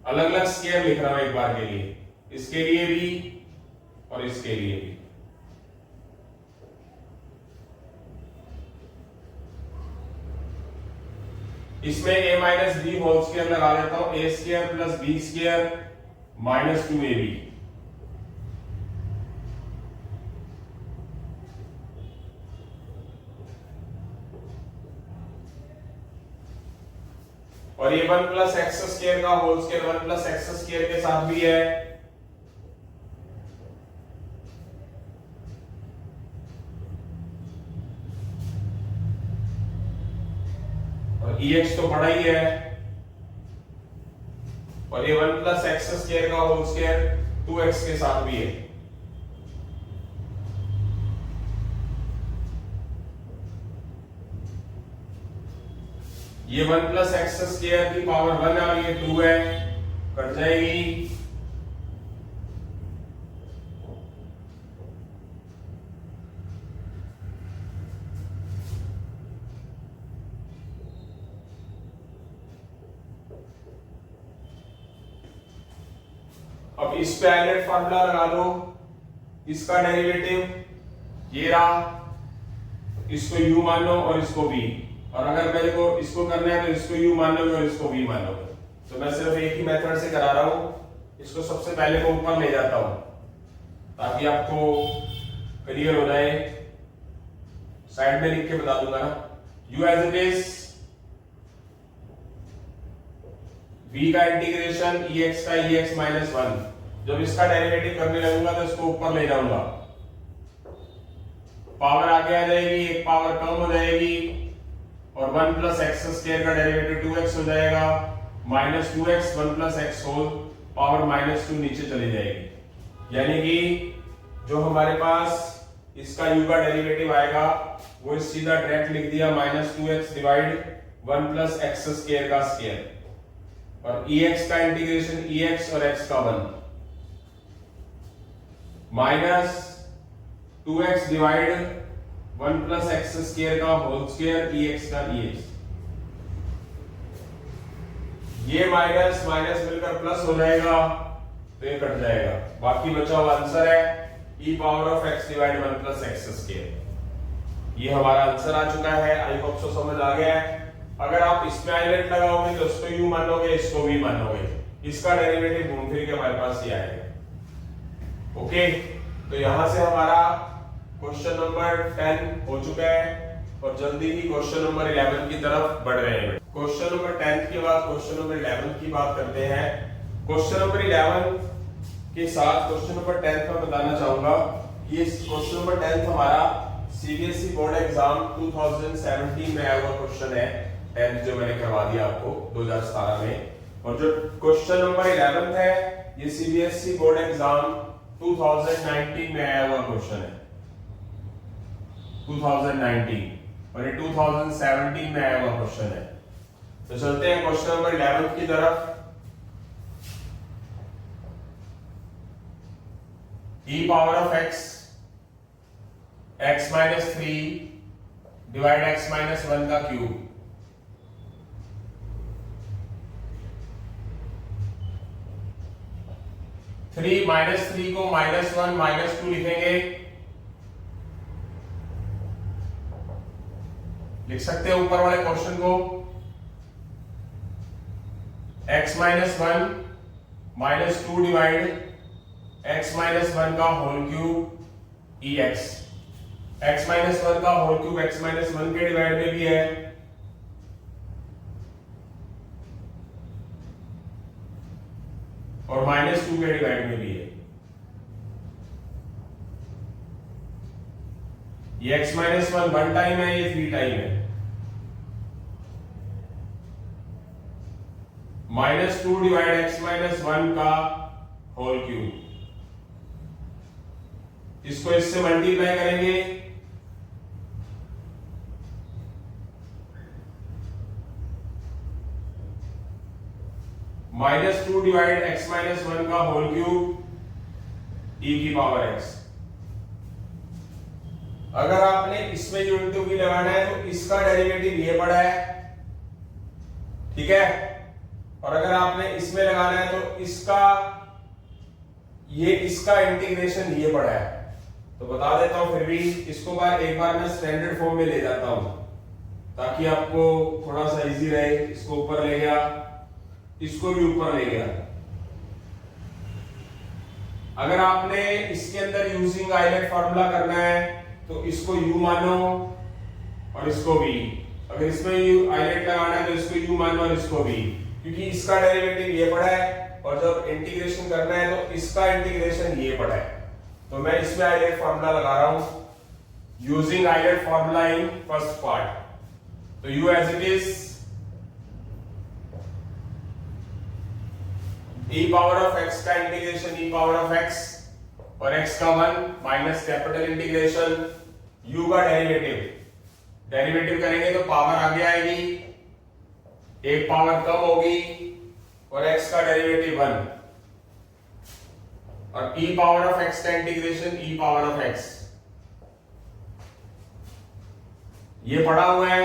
अलग अलग स्क्वायर लिख रहा हूं एक बार के लिए, इसके लिए भी और इसके लिए भी। इसमें a - b होल स्क्वायर लगा देता हूं, a² + b² - 2ab। और ये 1 + x² का होल स्क्वायर 1 + x² के साथ भी है, और ex तो बड़ा ही है, और ये 1 + x² का होल स्क्वायर 2x के साथ भी है। ये 1 + x² की पावर 1 है और ये 2 है, कट जाएगी। अब इस पे आइलेट फार्मूला लगा दो, इसका डेरिवेटिव ये रहा, इसको u मान लो और इसको v, और अगर मेरे को इसको करना है तो इसको u मान लोगे और इसको v मान लोगे। तो मैं सिर्फ एक ही मेथड से करा रहा हूं, इसको सबसे पहले मैं ऊपर ले जाता हूं ताकि आपको क्लियर हो जाए। साइड में लिख के बता दूंगा ना, u as it is, v का इंटीग्रेशन ex का ex - 1। जब इसका डेरिवेटिव करने लगूंगा तो इसको ऊपर ले जाऊंगा, पावर आगे आ जाएगी, एक पावर कम हो जाएगी, और 1 + x² का डेरिवेटिव 2x हो जाएगा, -2x 1 + x होल पावर -2 नीचे चली जाएगी। यानी कि जो हमारे पास इसका u का डेरिवेटिव आएगा वो सीधा डायरेक्ट लिख दिया, -2x डिवाइड 1 + x² का स्क्वायर, और ex का इंटीग्रेशन ex और x का 1 -2x डिवाइड 1 + x² का होल स्क्वायर ex का ex। ये माइनस माइनस मिलकर प्लस हो जाएगा, तो ये कट जाएगा, बाकी बचा हुआ आंसर है e power of x divide 1 + x²। ये हमारा आंसर आ चुका है। आई होप सो समझ आ गया है। अगर आप इसमें आइलेट लगाओगे तो इसको u मानोगे, इसको v मानोगे, इसका डेरिवेटिव घूम फिर के हमारे पास ये आएगा। ओके, तो यहां से हमारा क्वेश्चन नंबर 10 हो चुका है और जल्दी ही क्वेश्चन नंबर 11 की तरफ बढ़ रहे हैं। क्वेश्चन नंबर 10 के बाद क्वेश्चन नंबर 11 की बात करते हैं। क्वेश्चन नंबर 11 के साथ क्वेश्चन नंबर 10 का बताना चाहूंगा। ये क्वेश्चन नंबर 10 हमारा सीबीएसई बोर्ड एग्जाम 2017 में आया हुआ क्वेश्चन है, 10 जो मैंने करवा दिया आपको 2017 में। और जो क्वेश्चन नंबर 11 है ये सीबीएसई बोर्ड एग्जाम 2019 में आया हुआ क्वेश्चन है, 2019, और ये 2017 में आया हुआ क्वेश्चन है। तो चलते हैं क्वेश्चन नंबर 11 की तरफ। e power of x x minus 3 divide x minus 1 का क्यूब। थ्री माइनस 3 को माइनस 1 माइनस 2 लिखेंगे, लिख सकते हैं ऊपर वाले क्वेश्चन को। x minus 1 minus 2 divide x minus 1 का whole cube ex। x minus 1 का होल क्यूब x माइनस 1 के डिवाइड में भी है, और माइनस 2 के डिवाइड में भी है। ये x माइनस 1 1 टाइम है, ये 3 टाइम है। माइनस 2 डिवाइड x माइनस 1 का होल क्यूब, इसको इससे मल्टीप्लाई करेंगे, माइनस 2 डिवाइड x माइनस 1 का होल क्यूब e की पावर x। अगर आपने इसमें जो इंटू भी लगाना है तो इसका डेरिवेटिव ये पड़ा है, ठीक है, और अगर आपने इसमें लगाना है तो इसका इंटीग्रेशन ये पड़ा है। तो बता देता हूं, फिर भी इसको एक बार मैं स्टैंडर्ड फॉर्म में ले जाता हूं ताकि आपको थोड़ा सा इजी रहे। इसको ऊपर ले गया, इसको भी ऊपर ले गया। अगर आपने इसके अंदर यूजिंग आइलेट फार्मूला करना है तो इसको u मानो और इसको v। अगर इसमें आइलेट लगाना है तो इसको u मानो और इसको v, क्योंकि इसका डेरिवेटिव ये पड़ा है और जब इंटीग्रेशन करना है तो इसका इंटीग्रेशन ये पड़ा है। तो मैं इसमें आइलेट फार्मूला लगा रहा हूं using ILATE formula in first part. तो u as it is e power of x का integration e power of x और x का 1 माइनस कैपिटल इंटीग्रेशन u का डेरिवेटिव करेंगे तो पावर आगे आएगी, एक पावर कम होगी और x का डेरिवेटिव 1, और e पावर ऑफ x का integration e power of x। ये पड़ा हुआ है,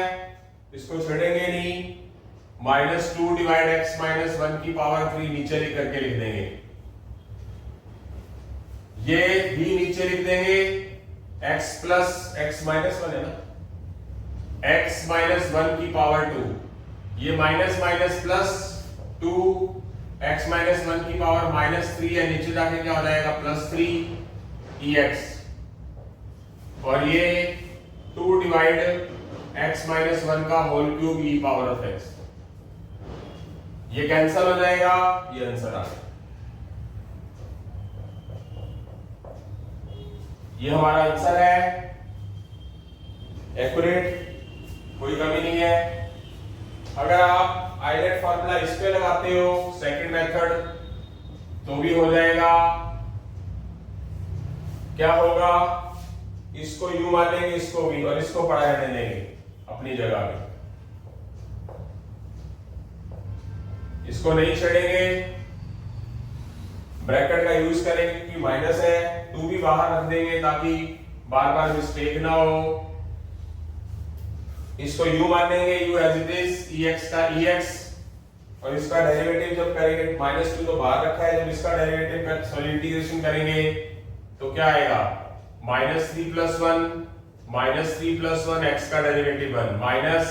इसको छेड़ेंगे नहीं। माइनस 2 डिवाइड x माइनस 1 की पावर 3 नीचे लिख करके लिख देंगे, ये v नीचे लिख देंगे, x प्लस x माइनस 1 है ना, x माइनस 1 की पावर 2, ये minus minus plus 2, x minus 1 की पावर माइनस 3 है, नीचे जाके क्या हो जाएगा प्लस 3 ex, और ये 2 डिवाइड x माइनस 1 का whole cube e power of x। ये कैंसल हो जाएगा, ये आंसर आ गया। ये हमारा आंसर है, एक्यूरेट, कोई कमी नहीं है। अगर आप आइलेट फार्मूला इस पे लगाते हो सेकंड मेथड तो भी हो जाएगा। क्या होगा, इसको u मान लेंगे, इसको v, और इसको पढ़ा रहने देंगे अपनी जगह पे, इसको नहीं छेड़ेंगे, ब्रैकेट का यूज करेंगे क्योंकि माइनस है, 2 भी बाहर रख देंगे ताकि बार बार मिस्टेक ना हो। इसको u मान लेंगे, u as it is, ex का ex, और इसका डेरिवेटिव जब करेंगे माइनस 2 तो बाहर रखा है, जब इसका डेरिवेटिव का सॉरी इंटीग्रेशन करेंगे तो क्या आएगा, माइनस 3 प्लस 1 x का derivative 1 minus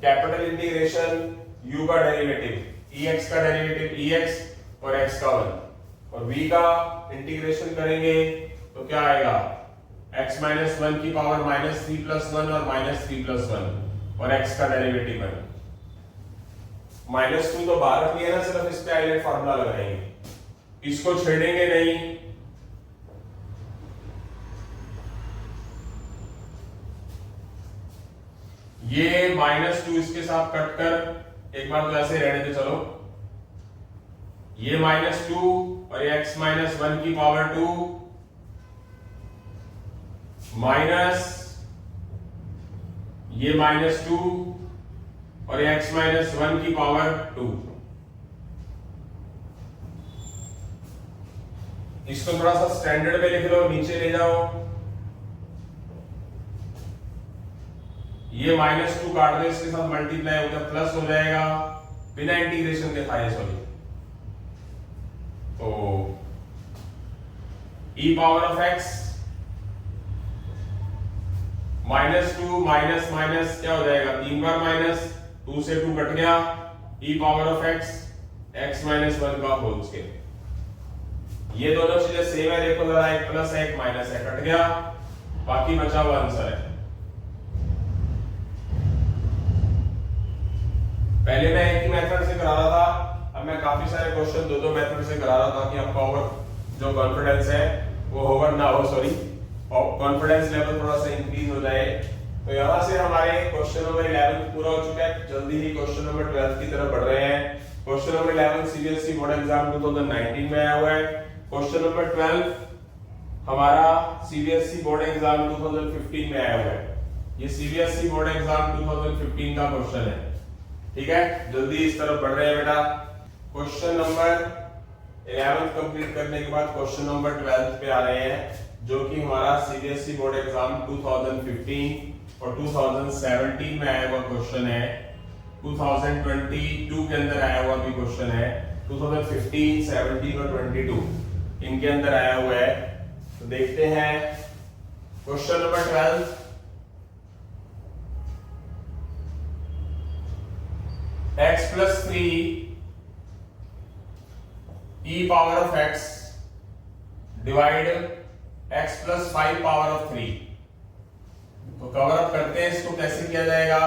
capital integration u का डेरिवेटिव ex का डेरिवेटिव ex और x का 1, और v का इंटीग्रेशन करेंगे तो क्या आएगा, x माइनस 1 की पावर माइनस 3 प्लस 1 और माइनस 3 प्लस 1 और x का डेरिवेटिव 1। माइनस 2 तो बाहर रख लिया ना, सिर्फ इस पे आइलेट फार्मूला लगाएंगे, इसको छेड़ेंगे नहीं। ये माइनस 2 इसके साथ कट कर एक बार तो ऐसे रहने दे, चलो, ये माइनस 2 और ये x माइनस 1 की पावर 2 माइनस ये माइनस 2 और ये x माइनस 1 की पावर 2। इसको थोड़ा सा स्टैंडर्ड में लिख लो, नीचे ले जाओ, ये -2 काट दो, इसके साथ मल्टीप्लाई होकर प्लस हो जाएगा, बिना इंटीग्रेशन के था ये सॉरी। तो e power of x -2 minus minus क्या हो जाएगा, 3 बार माइनस, 2 से 2 कट गया, e power of x x minus 1 का होल स्क्वायर। ये दोनों चीजें सेम है, देखो जरा, एक प्लस है एक माइनस है, कट गया, बाकी बचा हुआ आंसर है। पहले मैं एक ही मेथड से करा रहा था, अब मैं काफी सारे क्वेश्चन दो मेथड से करा रहा था, ताकि आपका ओवर जो कॉन्फिडेंस है वो ओवर ना हो, सॉरी, और कॉन्फिडेंस लेवल थोड़ा सा इंक्रीज हो जाए। तो यहाँ से हमारे क्वेश्चन नंबर 11 पूरा हो चुका है, जल्दी ही क्वेश्चन नंबर 12 की तरफ बढ़ रहे हैं। Question number 11 CBSE board exam 2019 में आया हुआ है। क्वेश्चन नंबर 12 हमारा सीबीएसई बोर्ड एग्जाम 2015 में आया हुआ है। ये सीबीएसई बोर्ड एग्जाम 2015 का क्वेश्चन है, ठीक है, जल्दी इस तरफ बढ़ रहे हैं बेटा। क्वेश्चन नंबर 11 कंप्लीट करने के बाद क्वेश्चन नंबर 12 पे आ रहे हैं, जो कि हमारा सीबीएसई बोर्ड एग्जाम 2015 और 2017 में आया हुआ क्वेश्चन है, 2022 के अंदर आया हुआ भी क्वेश्चन है, 2015, 17 और 22 इनके अंदर आया हुआ है। तो देखते हैं question number 12। x plus 3 e power of x divide x plus 5 power of 3। तो कवर अप करते हैं इसको, कैसे किया जाएगा,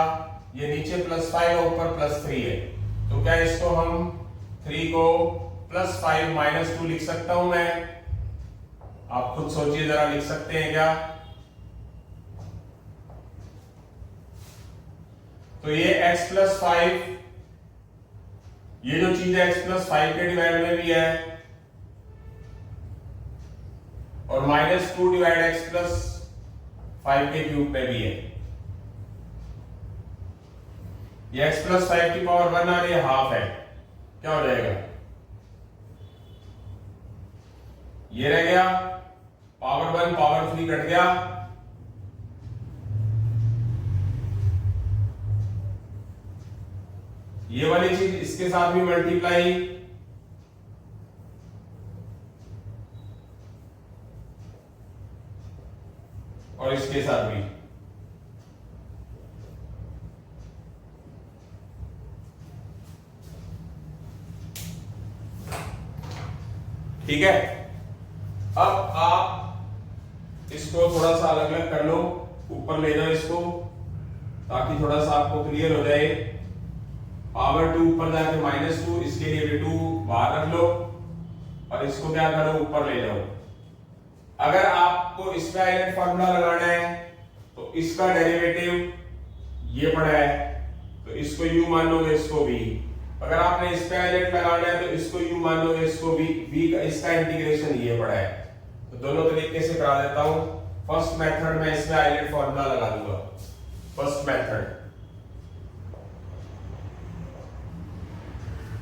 ये नीचे +5 और ऊपर +3 है, तो क्या इसको हम 3 को +5 -2 लिख सकता हूं मैं? आप खुद सोचिए जरा, लिख सकते हैं क्या? तो ये x plus 5, ये जो चीज है x plus 5 के डिवाइड में भी है, और -2 डिवाइड x plus 5 के क्यूब में भी है। ये x plus 5 की पावर 1 और ये हाफ है, क्या हो जाएगा, ये रह गया, पावर 1 पावर 3 कट गया, ये वाली चीज इसके साथ भी मल्टीप्लाई, और इसके साथ भी, ठीक है। अब आप इसको थोड़ा सा अलग अलग कर लो, ऊपर ले जाओ इसको, ताकि थोड़ा सा आपको क्लियर हो जाए। पावर 2 ऊपर जाके -2, इसके लिए भी 2 बाहर रख लो, और इसको क्या करो, ऊपर ले जाओ। अगर आपको इसका आइलेट फार्मूला लगाना है, तो इसका डेरिवेटिव ये पड़ा है, तो इसको u मान लोगे, इसको v। अगर आपने इस पे आइलेट लगाना है, तो इसको u मान लोगे, इसको v का, इसका इंटीग्रेशन ये पड़ा है। तो दोनों तरीके से करा देता हूं। फर्स्ट मेथड में इसमें आइलेट फार्मूला लगा दूंगा, first method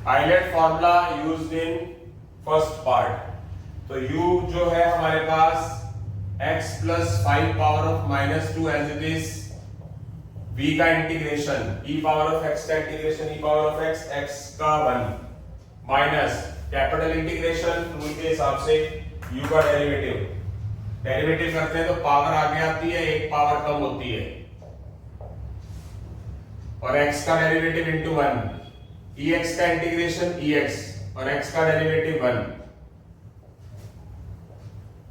ILATE formula used in first part. तो u जो है हमारे पास x plus 5 power of -2 as it is, v का integration, e power of x का integration, e power of x का 1 माइनस कैपिटल इंटीग्रेशन रूल के हिसाब से u का डेरिवेटिव करते हैं तो पावर आगे आती है, एक पावर कम होती है, और x का डेरिवेटिव इनटू 1, ex का इंटीग्रेशन ex, और x का डेरिवेटिव 1।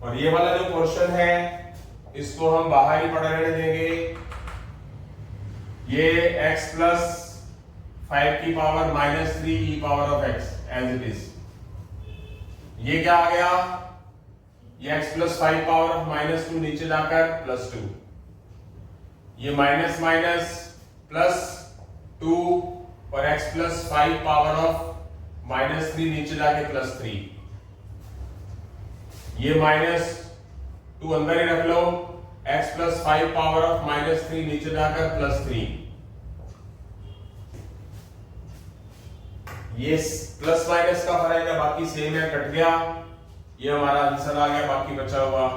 और ये वाला जो पोर्शन है इसको हम बाहर ही पड़ा रहने देंगे। ये x plus 5 की power -3 e power of x as it is, ये क्या आ गया, ये x plus 5 पावर ऑफ -2 नीचे जाकर +2, ये माइनस माइनस +2, और x plus 5 पावर ऑफ -3 नीचे जाके +3, ये -2 अंदर ही रख लो, x plus 5 पावर ऑफ -3 नीचे जाकर +3, ये प्लस माइनस का फर्क है, बाकी सेम है, कट गया, ये हमारा आंसर आ गया, बाकी बचा हुआ।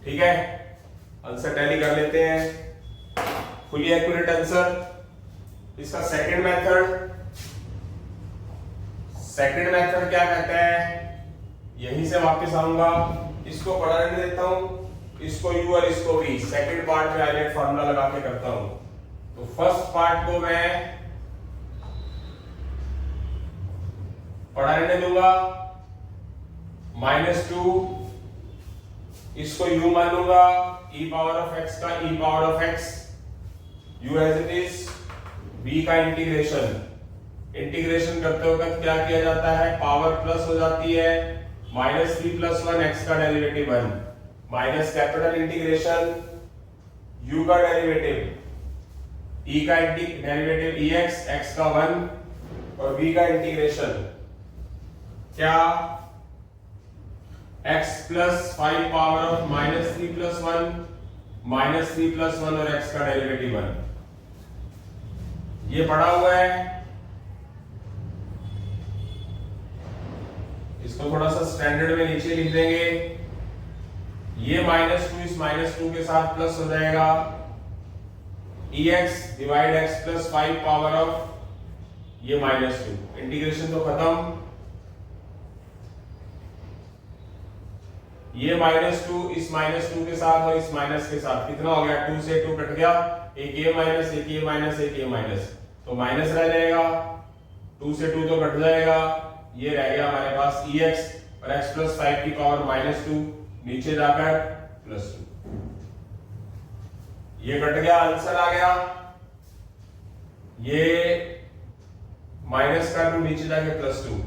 ठीक है, आंसर टैली कर लेते हैं, फुली एक्यूरेट आंसर। इसका सेकंड मेथड क्या कहता है, यहीं से वापस आऊंगा, इसको पढ़ा रहने देता हूं, इसको u और इसको v, सेकंड पार्ट में आइलेट फार्मूला लगा के करता हूं। तो फर्स्ट पार्ट को मैं पढ़ा रहने दूंगा, -2, इसको u मान लूंगा, e पावर ऑफ x का e power of x, u as it is, v का इंटीग्रेशन करते वक्त क्या किया जाता है, पावर प्लस हो जाती है, -3+1 x का derivative 1, minus capital integration u का डेरिवेटिव, e का डेरिवेटिव ex, x का 1 और v का इंटीग्रेशन क्या, x प्लस 5 पावर ऑफ -3+1 और x का डेरिवेटिव 1, ये पढ़ा हुआ है। इसको थोड़ा सा स्टैंडर्ड में नीचे लिख देंगे, ये -2 इस -2 के साथ प्लस हो जाएगा, ex divide x plus 5 power of ये -2, इंटीग्रेशन तो खत्म, ये -2 इस -2 के साथ और इस माइनस के साथ कितना हो गया, 2 से 2 कट गया, एक ये माइनस, एक ये माइनस, एक ये माइनस, तो माइनस रह जाएगा, 2 से 2 तो कट जाएगा, ये रह गया हमारे पास ex और x प्लस 5 की पावर -2, नीचे जाकर +2, ये कट गया, आंसर आ गया, ये माइनस का 2 नीचे जाके +2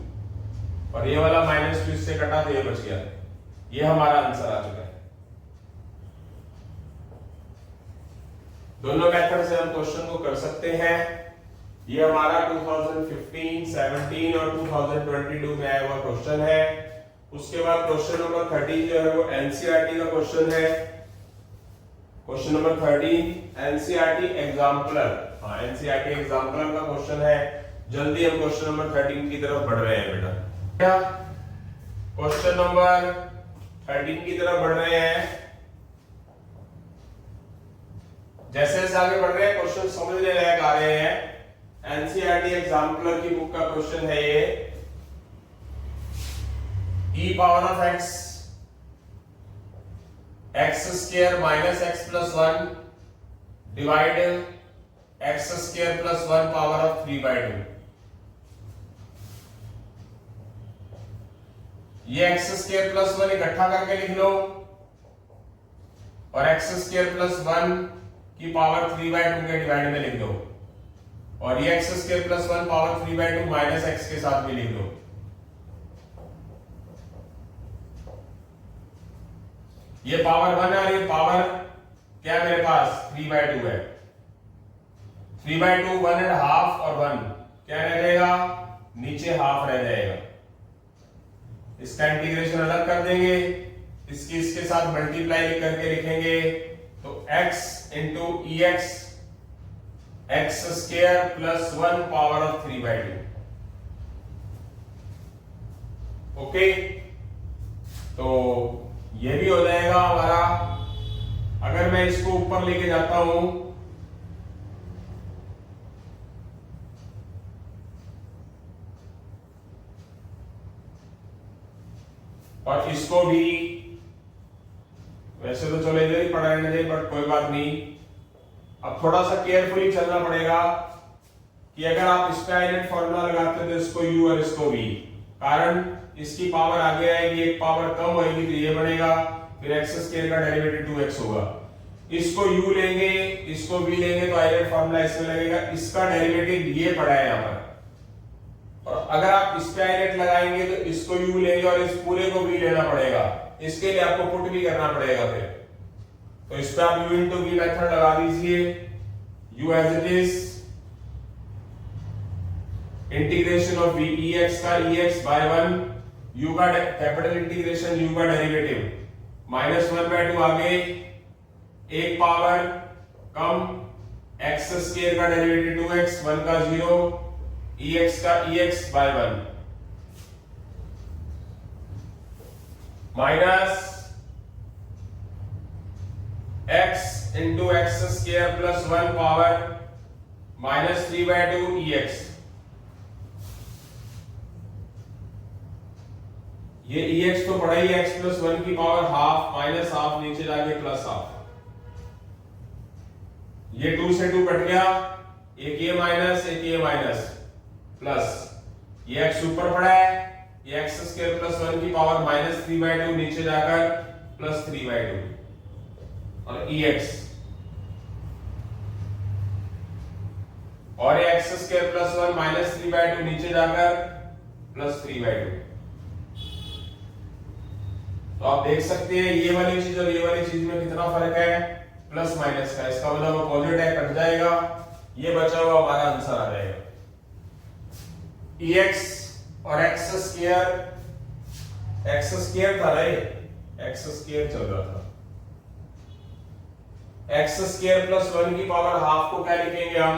और ये वाला -2 इससे कटा तो ये बच गया, ये हमारा आंसर आ चुका है। दोनों मेथड से हम क्वेश्चन को कर सकते हैं। ये हमारा 2015, 17 और 2022 में आया हुआ क्वेश्चन है। उसके बाद क्वेश्चन नंबर 13 जो है वो एनसीईआरटी का क्वेश्चन है। क्वेश्चन नंबर 13 एनसीईआरटी एग्जाम्पलर, हाँ एनसीईआरटी एग्जाम्पलर का क्वेश्चन है। जल्दी हम क्वेश्चन नंबर 13 की तरफ बढ़ रहे हैं बेटा। क्या क्वेश्चन नंबर 13 की तरफ बढ़ रहे हैं। जैसे जैसे आगे बढ़ रहे हैं क्वेश्चन समझने लायक आ रहे हैं। एनसीईआरटी एग्जाम्पलर की बुक का क्वेश्चन है ये। e power of x x square minus x plus 1 divide x square plus 1 power of 3/2। ये x स्क्वायर प्लस 1 इकट्ठा करके लिख लो और x स्क्वायर प्लस 1 की पावर 3/2 के डिवाइड में लिख दो और ये x square plus 1 power 3/2 minus x के साथ भी लिख दो। ये पावर 1 है और ये पावर क्या है मेरे पास 3/2 है। 3/2 1 एंड हाफ और 1 क्या रह जाएगा, नीचे हाफ रह जाएगा। इसका इंटीग्रेशन अलग कर देंगे, इसकी इसके साथ मल्टीप्लाई करके लिखेंगे तो x into ex x square plus 1 power of 3/2। Okay, तो ये भी हो जाएगा हमारा। अगर मैं इसको ऊपर लेके जाता हूं और इसको भी, वैसे तो चलो इधर ही पढ़ाने दे बट कोई बात नहीं। अब थोड़ा सा केयरफुली चलना पड़ेगा कि अगर आप इसका आइलेट फॉर्मूला लगाते तो इसको u और इसको v, कारण इसकी पावर आगे आएगी, एक पावर कम होगी तो ये बनेगा, फिर x स्क्वायर का डेरिवेटिव 2x होगा। इसको u लेंगे, इसको v लेंगे तो आइलेट फॉर्मूला इसमें लगेगा, इसका डेरिवेटिव ये पड़ा है यहां पर। और अगर आप इस पे आइलेट लगाएंगे तो इसको u लेंगे और इस पूरे को v लेना पड़ेगा। इसके लिए आपको पुट भी करना पड़ेगा फिर, तो इस पे आप u इंटू v मेथड लगा दीजिए। u as it is integration of v ex का ex बाय 1, u का कैपिटल इंटीग्रेशन u का डेरिवेटिव -1/2 आगे, एक पावर कम, x स्क्वायर का डेरिवेटिव 2x, 1 का 0, ex का ex by 1 minus into x square plus 1 power minus 3/2 EX। ये EX तो पड़ा ही x प्लस 1 की पावर हाफ माइनस हाफ नीचे जाके प्लस हाफ। ये 2 से 2 कट गया, एक ये माइनस एक ये माइनस प्लस, ये x ऊपर पड़ा है, ये x स्क्वायर प्लस 1 की पावर माइनस 3/2 नीचे जाकर प्लस 3/2 और EX, और ये x स्क्वायर प्लस 1 माइनस 3/2 नीचे जाकर प्लस 3/2। तो आप देख सकते हैं ये वाली चीज और ये वाली चीज में कितना फर्क है, प्लस माइनस का। इसका मतलब अपोजिट है, कट जाएगा, ये बचा हुआ हमारा आंसर आ जाएगा। EX और x स्क्वायर था रे, x स्क्वायर चल रहा था, x स्क्वायर प्लस 1 की पावर हाफ को क्या लिखेंगे हम,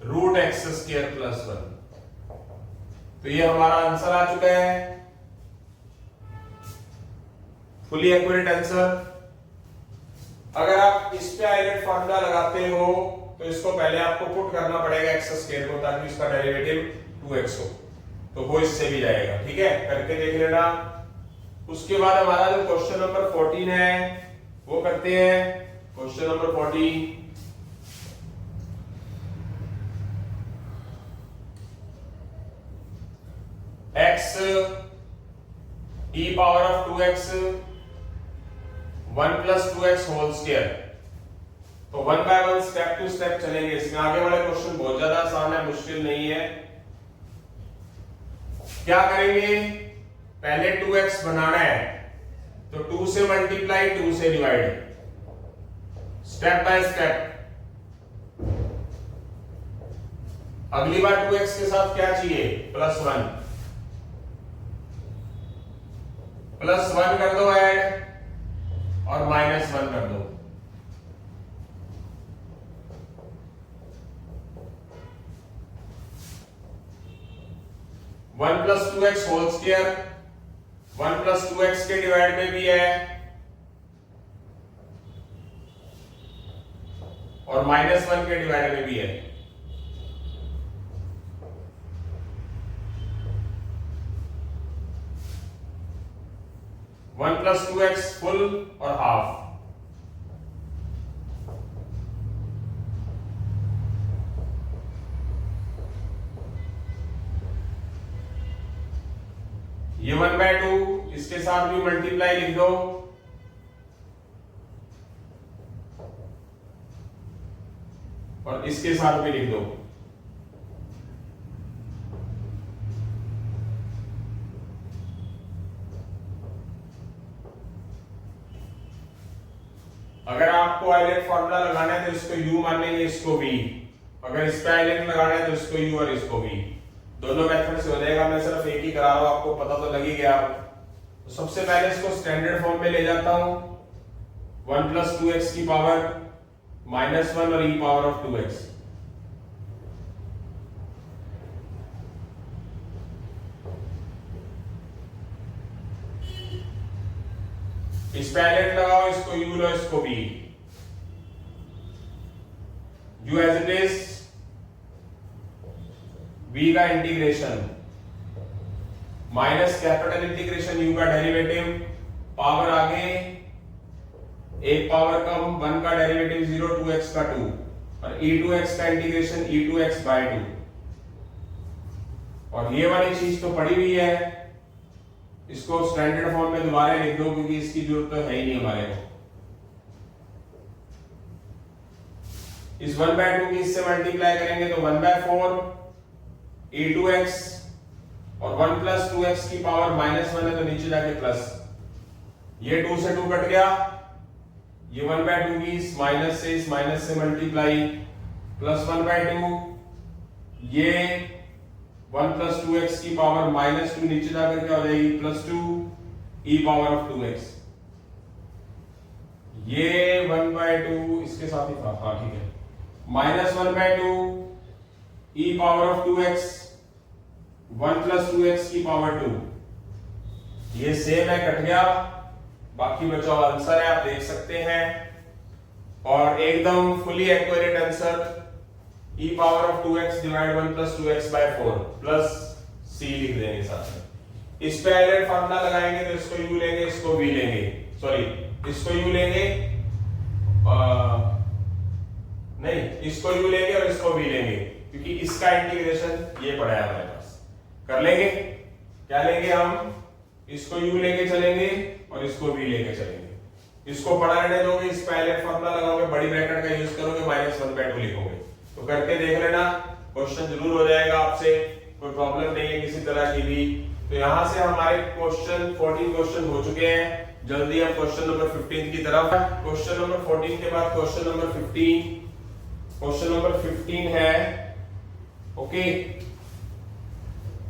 रूट x स्क्वायर प्लस 1। तो ये हमारा आंसर आ चुका है, फुली एक्यूरेट आंसर। अगर आप इस पे आइलेट फार्मूला लगाते हो तो इसको पहले आपको पुट करना पड़ेगा x स्क्वायर को, ताकि इसका डेरिवेटिव 2x हो, तो वो इससे भी जाएगा। ठीक है, करके देख लेना। उसके बाद हमारा जो क्वेश्चन नंबर 14 है वो करते हैं। Question number 14, x e power of 2x 1 plus 2x whole square. तो 1 बाय 1 स्टेप टू स्टेप चलेंगे इसमें। आगे वाले क्वेश्चन बहुत ज्यादा आसान है, मुश्किल नहीं है। क्या करेंगे, पहले 2x बनाना है तो 2 से मल्टीप्लाई 2 से डिवाइड, स्टेप बाय स्टेप। अगली बार 2x के साथ क्या चाहिए, प्लस 1, प्लस 1 कर दो ऐड और माइनस 1 कर दो। One plus 2x whole square 1 plus 2x के डिवाइड में भी है और माइनस 1 के डिवाइड में भी है। वन प्लस 2x फुल और हाफ। ये 1/2 इसके साथ भी मल्टीप्लाई लिख दो, और इसके साथ भी लिख दो। अगर आपको आइलेट फॉर्मूला लगाना है तो इसको u मान लेंगे, इसको v। अगर इस पे आइलेट लगाना है तो इसको u और इसको v। दोनों मेथड से हो जाएगा, मैं सिर्फ एक ही करा रहा हूं, आपको पता तो लग ही गया। तो सबसे पहले इसको स्टैंडर्ड फॉर्म में ले जाता हूं, 1 प्लस 2x की पावर -1 और e पावर ऑफ 2x। इस पे आइलेट लगाओ, इसको u लो, इसको v। u as it is, v का integration minus capital integration u का डेरिवेटिव, पावर आगे एक पावर कम, 1 का डेरिवेटिव 0, 2x का 2, और e2x का इंटीग्रेशन e2x बाय 2। और ये वाली चीज तो पड़ी हुई है, इसको स्टैंडर्ड फॉर्म में दोबारा लिख दो, क्योंकि इसकी जरूरत तो है ही नहीं हमारे को। इस 1/2 की इससे मल्टीप्लाई करेंगे तो 1/4 e2x, और 1 प्लस 2x की पावर -1 है तो नीचे जाके प्लस। ये 2 से 2 कट गया, ये 1/2 की इस माइनस से मल्टीप्लाई, प्लस 1/2, ये 1 प्लस 2x की पावर -2 नीचे जाकर क्या हो जाएगी, +2 e पावर ऑफ 2x। ये 1/2 इसके साथ ही था, हाँ ठीक है, -1/2 e power of 2x, 1 plus 2x की पावर 2। ये सेम है, कट गया, बाकी बचा हुआ आंसर है, आप देख सकते हैं। और एकदम fully accurate answer e power of 2x divide 1 plus 2x by 4 plus c लिख देंगे साथ में। इस पे आइलेट फार्मूला लगाएंगे तो इसको u लेंगे, इसको v लेंगे, सॉरी इसको u लेंगे, नहीं इसको u लेंगे और इसको v लेंगे, क्योंकि इसका इंटीग्रेशन ये पड़ा है हमारे पास। कर लेंगे, क्या लेंगे हम, इसको u लेके चलेंगे और इसको v लेके चलेंगे। इसको पढ़ा रहने दोगे, इस पे आइलेट फार्मूला लगाओगे, बड़ी ब्रैकेट का यूज करोगे, -1/2 लिखोगे। तो करके देख लेना, क्वेश्चन जरूर हो जाएगा आपसे, कोई प्रॉब्लम नहीं है किसी तरह की भी। तो यहां से हमारे क्वेश्चन 14 क्वेश्चन हो चुके हैं। जल्दी हम क्वेश्चन नंबर 15 की तरफ। क्वेश्चन नंबर 14 के बाद क्वेश्चन नंबर 15, क्वेश्चन नंबर 15 है, okay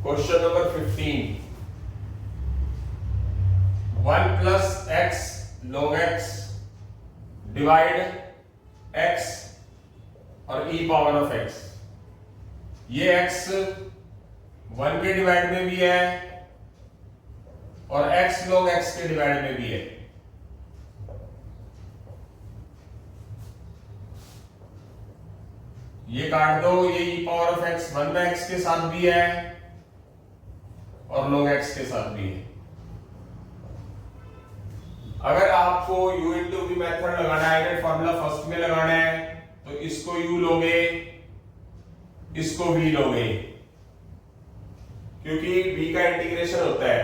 question number 15, 1 plus x log x divide x और e पावर ऑफ x। ये x 1 के डिवाइड में भी है और x log x के डिवाइड में भी है। ये काट दो, ये e power of x 1/x के साथ भी है और log x के साथ भी है। अगर आपको u इंटू v मेथड लगाना है, फॉर्मूला फर्स्ट में लगाना है, तो इसको u लोगे, इसको v लोगे, क्योंकि v का इंटीग्रेशन होता है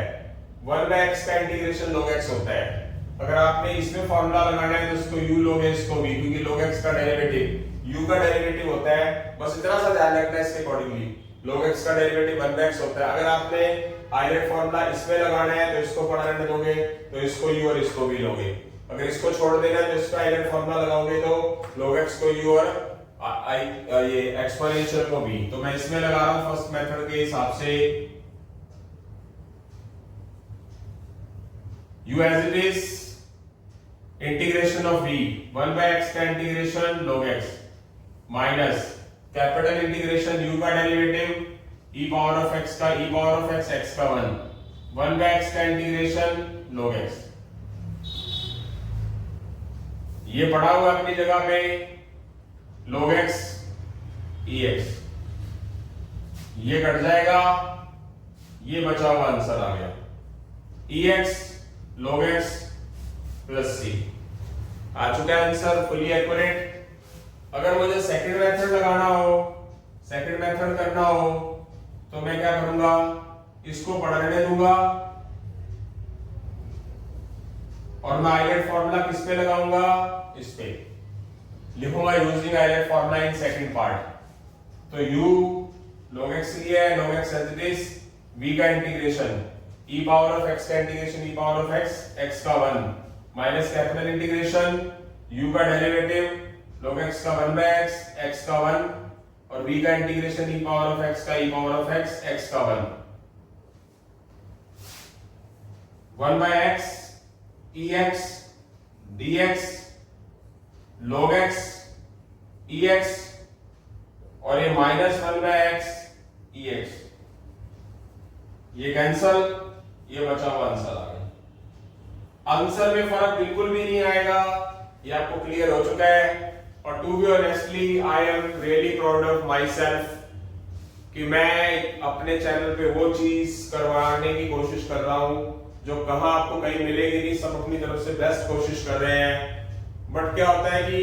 1/x का इंटीग्रेशन log x होता है। अगर आपने इसमें फॉर्मूला लगाना है तो इसको u लोगे, इसको v, क्योंकि log x का डेरिवेटिव u का डेरिवेटिव होता है। बस इतना सा ध्यान रखना है इसके अकॉर्डिंगली, log x का डेरिवेटिव 1/x होता है। अगर आपने आइलेट फॉर्मूला इसमें लगाना है तो इसको पढ़ा रहने दोगे, तो इसको u और इसको v लोगे। अगर इसको छोड़ देना है तो इसका आइलेट फॉर्मूला लगाओगे तो log x को u और ये एक्सपोनेंशियल को v। तो मैं इसमें लगा रहा हूं फर्स्ट मेथड के हिसाब से, u as it is integration of v 1/x का integration log x minus capital integration u का derivative e power of x का e पावर ऑफ x का 1/x का इंटीग्रेशन log x। ये पड़ा हुआ अपनी जगह पे log x ex, ये कट जाएगा, ये बचा हुआ आंसर आ गया ex log x plus c। आ चुका है आंसर फुली एक्यूरेट। अगर मुझे सेकंड मेथड लगाना हो, सेकंड मेथड करना हो, तो मैं क्या करूंगा, इसको पढ़ने दूंगा और मैं आइलेट फॉर्मूला किस पे लगाऊंगा, इस पे लिखूंगा using ILATE formula in second part. तो u log x लिया है, log x as it is, v का integration e power of x का integration e power of x का 1 माइनस कैपिटल इंटीग्रेशन u का डेरिवेटिव log x का 1/x x का 1 और v का integration e power of x का e power of x का 1 1/x ex dx log x ex और ये -1/x ex, ये कैंसल, ये बचा हुआ आंसर आ गया। आंसर में फर्क बिल्कुल भी नहीं आएगा, ये आपको क्लियर हो चुका है। और to be honestly I am really proud of myself कि मैं अपने चैनल पे वो चीज करवाने की कोशिश कर रहा हूं जो कहां आपको कहीं मिलेगी नहीं। सब अपनी तरफ से बेस्ट कोशिश कर रहे हैं, बट क्या होता है कि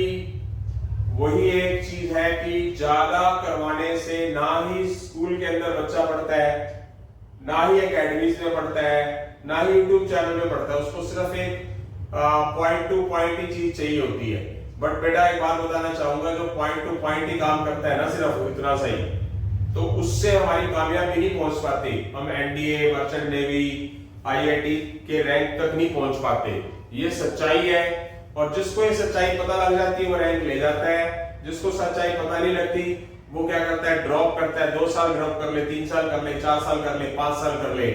वही एक चीज है कि ज्यादा करवाने से ना ही स्कूल के अंदर बच्चा पढ़ता है, ना ही एकेडमीज में पढ़ता है, ना ही यूट्यूब चैनल में पढ़ता है। उसको सिर्फ एक पॉइंट टू पॉइंट ही चीज चाहिए होती है। बट बेटा एक बात बताना चाहूंगा, जो पॉइंट टू पॉइंट ही काम करता है ना, सिर्फ इतना सही, तो उससे हमारी कामयाबी नहीं पहुंच पाती। हम एनडीए, मर्चेंट नेवी, आईआईटी के रैंक तक नहीं पहुंच पाते। ये सच्चाई है, और जिसको ये सच्चाई पता लग जाती है वो रैंक ले जाता है। जिसको सच्चाई पता नहीं लगती वो क्या करता है, ड्रॉप करता है। 2 साल ड्रॉप कर ले, 3 साल कर ले, 4 साल कर ले, 5 साल कर ले।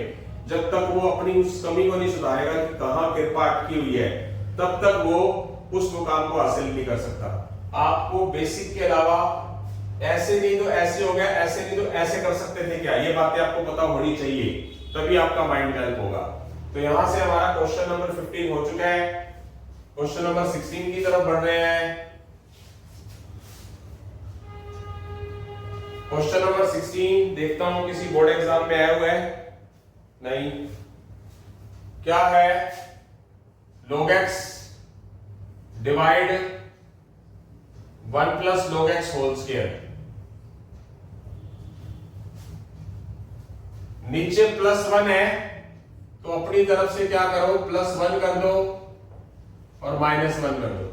जब तक वो अपनी उस कमी को नहीं सुधारेगा कि कहां कृपा अटकी हुई है, तब तक वो उस मुकाम को हासिल नहीं कर सकता। आपको बेसिक के अलावा ऐसे नहीं तो ऐसे हो गया, ऐसे नहीं तो ऐसे कर सकते थे क्या, ये बातें आपको पता होनी चाहिए, तभी आपका माइंड डेवलप होगा। तो यहां से हमारा क्वेश्चन नंबर 15 हो चुका है। क्वेश्चन नंबर 16 की तरफ बढ़ रहे हैं। क्वेश्चन नंबर 16 देखता हूं किसी बोर्ड एग्जाम में आया हुआ है, नहीं। क्या है? log x divide 1 plus log x whole square. नीचे +1 है तो अपनी तरफ से क्या करो, +1 कर दो और -1 कर दो।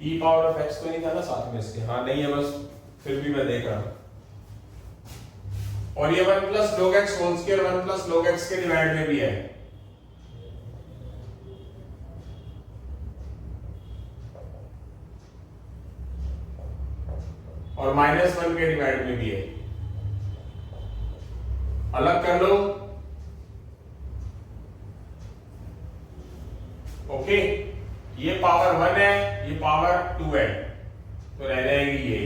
e पावर ऑफ x तो नहीं था ना साथ में इसके? हाँ नहीं है, बस फिर भी मैं देख रहा हूं। और ये 1 plus log x whole square 1 plus log x के डिवाइड में भी है, और -1 के डिवाइड में भी है। अलग कर लो, ओके। ये पावर 1 है, ये पावर 2 है, तो रह जाएगी ये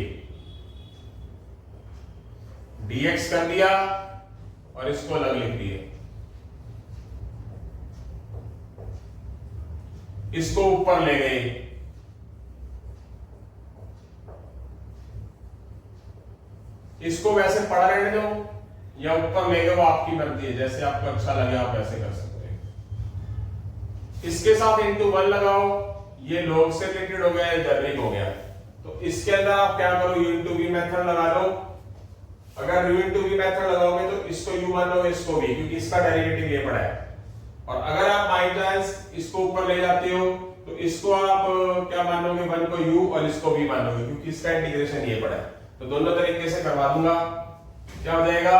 dx कर दिया और इसको अलग लिख दिए। इसको ऊपर ले गए, इसको वैसे पढ़ा रहने दो या ऊपर ले गए, वो आपकी मर्जी है, जैसे आपको अच्छा लगे आप वैसे कर सकते हैं। इसके साथ इंटू 1 लगाओ, ये log से रिलेटेड हो गया, जेनरिक हो गया। तो इसके अंदर आप क्या करो, u इंटू v मेथड लगा लो। अगर u इंटू v मेथड लगाओगे तो इसको u मानोगे, इसको v, क्योंकि इसका डेरिवेटिव ये पड़ा है। और अगर आप बाई चांस इसको ऊपर ले जाते हो तो इसको आप क्या मानोगे, 1 को u और इसको v मानोगे, क्योंकि इसका इंटीग्रेशन ये पड़ा है। तो दोनों तरीके से करवा दूंगा। क्या हो जाएगा,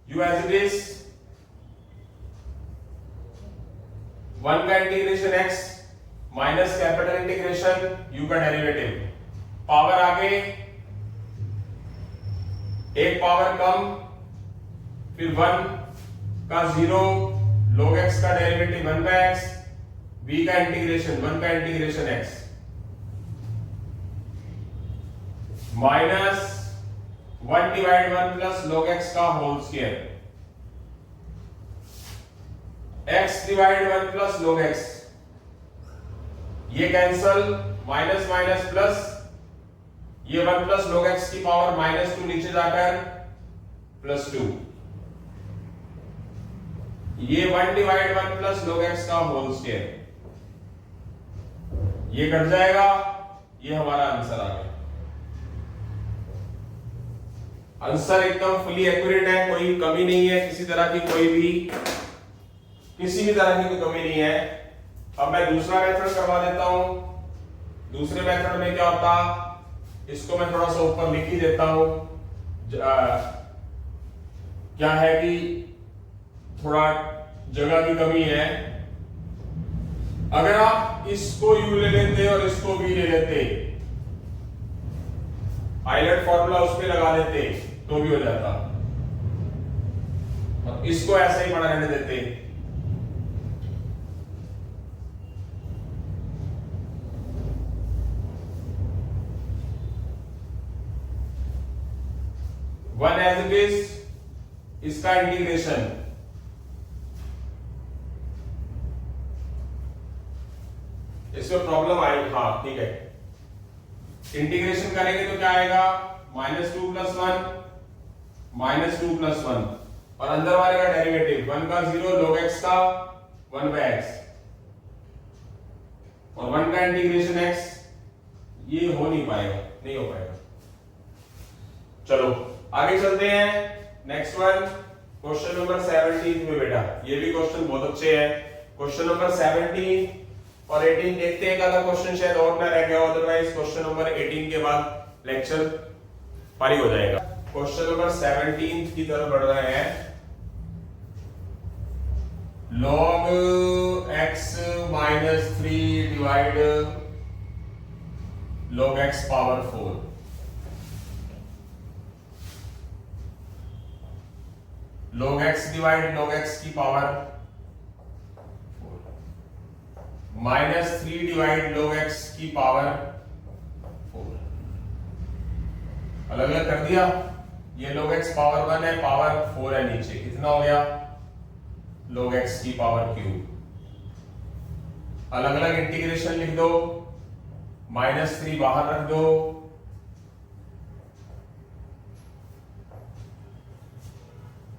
u एज इट इज 1 का integration x minus capital integration u का डेरिवेटिव, पावर आगे एक पावर कम, फिर 1 का 0, log x का डेरिवेटिव 1 का x, v का इंटीग्रेशन 1 का integration x, minus 1 divide 1 plus log x का whole square, x divide 1 plus log x, ये कैंसल, माइनस माइनस प्लस, ये 1 प्लस log x की पावर -2 नीचे जाकर +2, ये 1 डिवाइड 1 प्लस log x का होल स्क्वायर, ये कट जाएगा, ये हमारा आंसर आ गया। आंसर एकदम फुली एक्यूरेट है, कोई कमी नहीं है, किसी तरह की कोई भी किसी भी तरह की कोई कमी नहीं है। अब मैं दूसरा मेथड करवा देता हूं। दूसरे मेथड में क्या होता, इसको मैं थोड़ा सा ऊपर लिख ही देता हूं। क्या है कि थोड़ा जगह की कमी है। अगर आप इसको u ले लेते और इसको v ले लेते, आइलैंड फॉर्मूला उस पे लगा देते तो भी हो जाता, और इसको ऐसे ही पड़ा रहने देते। वन एज इट इज, इसका इंटीग्रेशन, इसमें प्रॉब्लम आएगी, हाँ ठीक है। इंटीग्रेशन करेंगे तो क्या आएगा, -2 + 1 -2 + 1, और अंदर वाले का डेरिवेटिव 1 का 0, log x का 1/x, और 1 का इंटीग्रेशन x, ये हो नहीं पाएगा, नहीं हो पाएगा। चलो आगे चलते हैं। नेक्स्ट वन, क्वेश्चन नंबर 17 में बेटा, ये भी क्वेश्चन बहुत अच्छे हैं। क्वेश्चन नंबर 17 और 18 देखते हैं, कल क्वेश्चन शायद और ना रह गया, अदरवाइज क्वेश्चन नंबर 18 के बाद लेक्चर पारी हो जाएगा। क्वेश्चन नंबर 17 की तरफ बढ़ रहे हैं। log x - 3 divide log x power 4, log x divide log x की पावर -3 डिवाइड log x की पावर 4, अलग अलग कर दिया। ये log x पावर 1 है, पावर 4 है नीचे, कितना हो गया, log x की पावर क्यूब। अलग अलग इंटीग्रेशन लिख दो, -3 बाहर रख दो,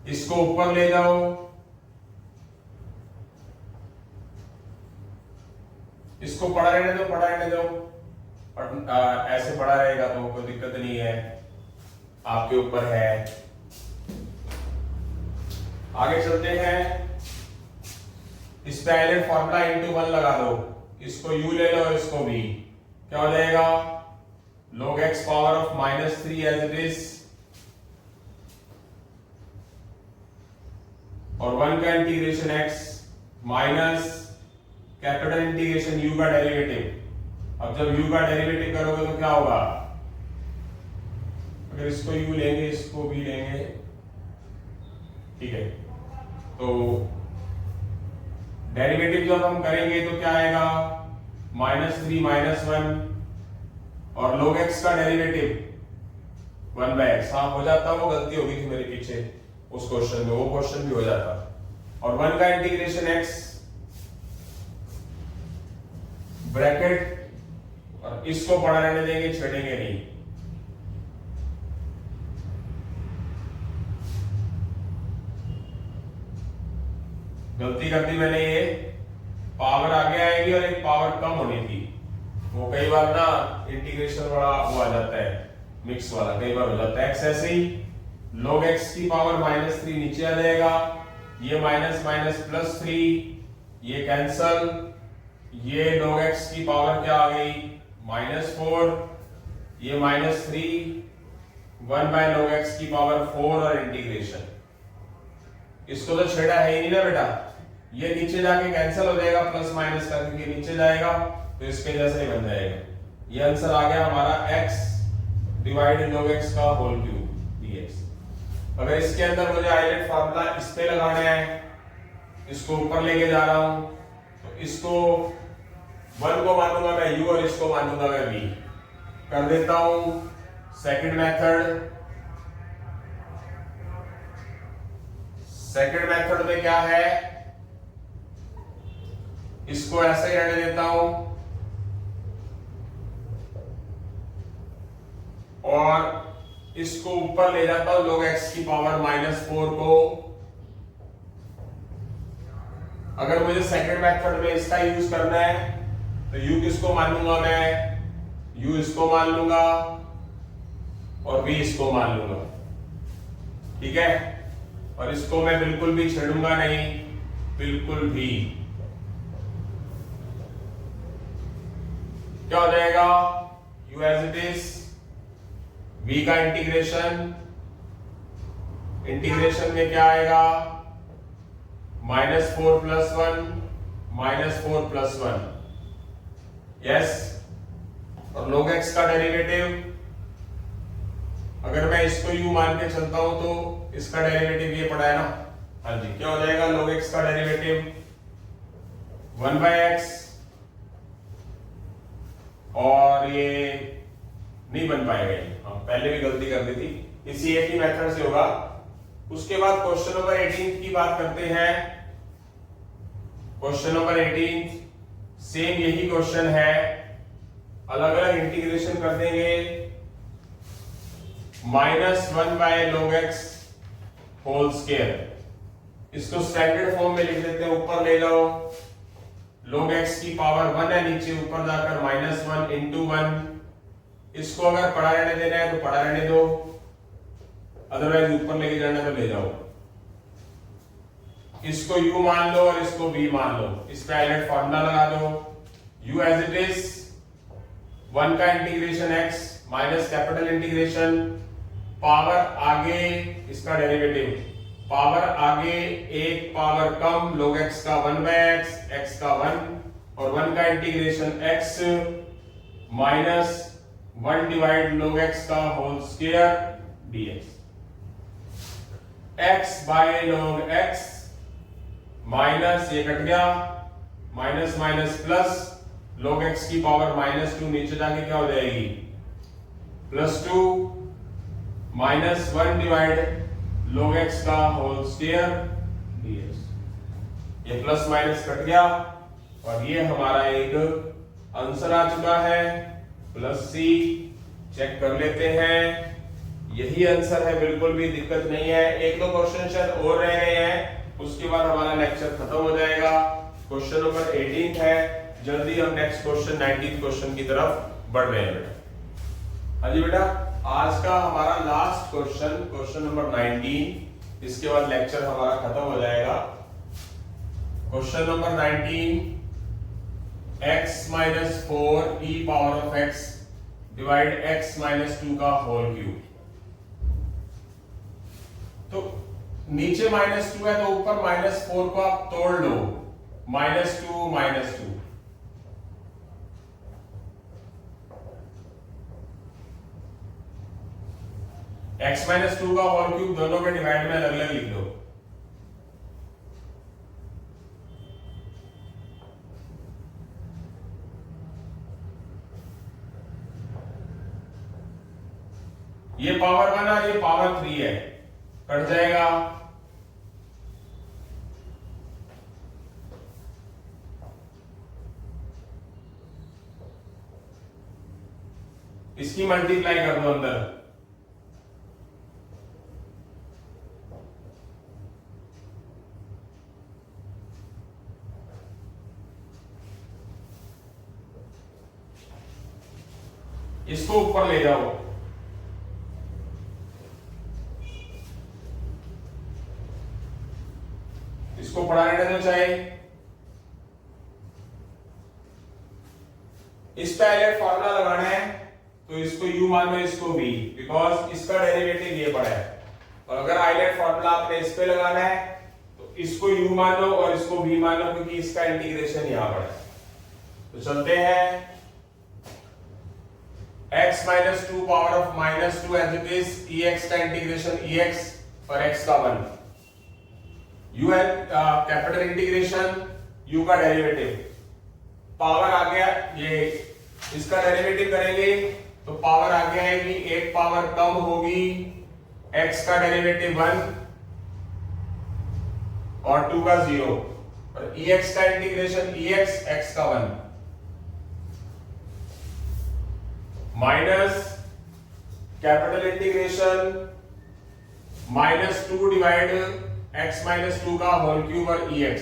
इसको ऊपर ले जाओ, इसको पड़ा रहने दो, पड़ा रहने दो, और ऐसे पड़ा रहेगा तो कोई दिक्कत नहीं है, आपके ऊपर है। आगे चलते हैं, इस पे आइलेट फॉर्मूला इंटू 1 लगा दो, इसको u ले लो, इसको v, क्या हो जाएगा log x power of -3 as it is, और 1 का integration x minus capital integration u का डेरिवेटिव। अब जब u का डेरिवेटिव करोगे तो क्या होगा, अगर इसको u लेंगे, इसको v लेंगे, ठीक है, तो डेरिवेटिव जब हम करेंगे तो क्या आएगा -3 -1, और log x का डेरिवेटिव 1/x। हाँ हो जाता, वो गलती होगी थी मेरे पीछे उस क्वेश्चन में, वो क्वेश्चन भी हो जाता। और 1 का इंटीग्रेशन x ब्रैकेट, और इसको पड़ा रहने देंगे, छेड़ेंगे नहीं। गलती कर दी मैंने, ये पावर आगे आएगी और एक पावर कम होनी थी, वो कई बार ना इंटीग्रेशन वाला वो आ जाता है, मिक्स वाला कई बार हो जाता है। x ऐसे ही log x की पावर -3 नीचे आ जाएगा, ये माइनस माइनस +3, ये कैंसल, ये log x की पावर क्या आ गई -4, ये -3, 1/log x की पावर 4 और इंटीग्रेशन। इसको तो छेड़ा है ही नहीं ना बेटा, ये नीचे जाके कैंसिल हो जाएगा, प्लस माइनस करके नीचे जाएगा, तो इसके जैसा ही बन जाएगा। ये आंसर आ गया हमारा x डिवाइड log x का होल क्यूब dx। अगर इसके अंदर मुझे आइलेट फार्मूला इस पे लगाना है, इसको ऊपर लेके जा रहा हूं, तो इसको 1 को मानूंगा मैं u और इसको मानूंगा मैं v। कर देता हूं सेकंड मेथड। सेकंड मेथड में क्या है, इसको ऐसे ही रहने देता हूं, और इसको ऊपर ले जाता हूं log x की पावर -4 को। अगर मुझे सेकंड मेथड में इसका यूज करना है तो u किसको मान लूंगा मैं, u इसको मान लूंगा और v इसको मान लूंगा, ठीक है। और इसको मैं बिल्कुल भी छेड़ूंगा नहीं, बिल्कुल भी। क्या हो जाएगा u as it is, v का इंटीग्रेशन, इंटीग्रेशन में क्या आएगा -4 + 1, -4 + 1, यस। और log x का डेरिवेटिव, अगर मैं इसको u मान के चलता हूं तो इसका डेरिवेटिव ये पड़ा है ना, हाँ जी, क्या हो जाएगा log x का डेरिवेटिव 1/x, और ये नहीं बन पाएगा ये, हाँ पहले भी गलती कर दी थी, इसी एक ही मेथड से होगा। उसके बाद क्वेश्चन नंबर 18 की बात करते हैं। क्वेश्चन नंबर 18 सेम यही क्वेश्चन है, अलग अलग इंटीग्रेशन कर देंगे। -1/log x होल स्क्वायर, इसको स्टैंडर्ड फॉर्म में लिख देते हैं, ऊपर ले जाओ, log x की पावर 1 है नीचे, ऊपर जाकर -1 × 1। इसको अगर पड़ा रहने देना है तो पड़ा रहने दो, अदरवाइज ऊपर लेके जाना तो ले जाओ। इसको u मान लो और इसको v मान लो, इस पे आइलेट फार्मूला लगा दो, u एज इट इज 1 का integration x minus capital integration, power आगे इसका डेरिवेटिव, पावर आगे एक पावर कम, log x का 1/x, x का 1, और 1 का integration x minus 1 divide log x का होल स्क्वायर dx। x बाय log x माइनस, ये कट गया, minus minus plus, log x की पावर -2 नीचे जाके क्या हो जाएगी +2, माइनस 1 डिवाइड log x का होल स्क्वायर dx। ये प्लस माइनस कट गया और ये हमारा एक आंसर आ चुका है। प्लस सी। चेक कर लेते हैं, यही आंसर है, बिल्कुल भी दिक्कत नहीं है। एक दो क्वेश्चन शायद और रह गए हैं, उसके बाद हमारा लेक्चर खत्म हो जाएगा। क्वेश्चन नंबर 18 है, जल्दी हम नेक्स्ट क्वेश्चन 19 क्वेश्चन की तरफ बढ़ रहे हैं बेटा। हाँ जी बेटा, आज का हमारा लास्ट क्वेश्चन, क्वेश्चन नंबर 19, इसके बाद लेक्चर हमारा खत्म हो जाएगा। Question number 19, x minus 4 e power of x divide x minus 2 का होल क्यूब। तो नीचे -2 है तो ऊपर -4 को आप तोड़ लो, -2 -2। x माइनस 2 का होल क्यूब दोनों के डिवाइड में अलग अलग लिख दो। ये पावर 1 और ये पावर 3 है, कट जाएगा। इसकी मल्टीप्लाई कर दो अंदर। इसको ऊपर ले जाओ, इसको पढ़ाने देना चाहिए। इस पे आइलेट फॉर्मूला लगाना है, तो इसको u मान लो, इसको v, बिकॉज इसका डेरिवेटिव ये पड़ा है। और अगर आइलेट फॉर्मूला आपने इस पे लगाना है तो इसको u मान लो और इसको v मान लो, क्योंकि इसका इंटीग्रेशन यहां पड़ा है। तो चलते हैं, x minus 2 power of -2 as it is, ex का इंटीग्रेशन ex और x का 1, u है कैपिटल इंटीग्रेशन, u का डेरिवेटिव, पावर आ गया, ये इसका डेरिवेटिव करेंगे तो पावर आ गया है कि एक पावर कम होगी, x का डेरिवेटिव 1 और 2 का 0, और ex का इंटीग्रेशन ex, x का 1 minus capital integration -2 divide x minus 2 का होल क्यूब और ex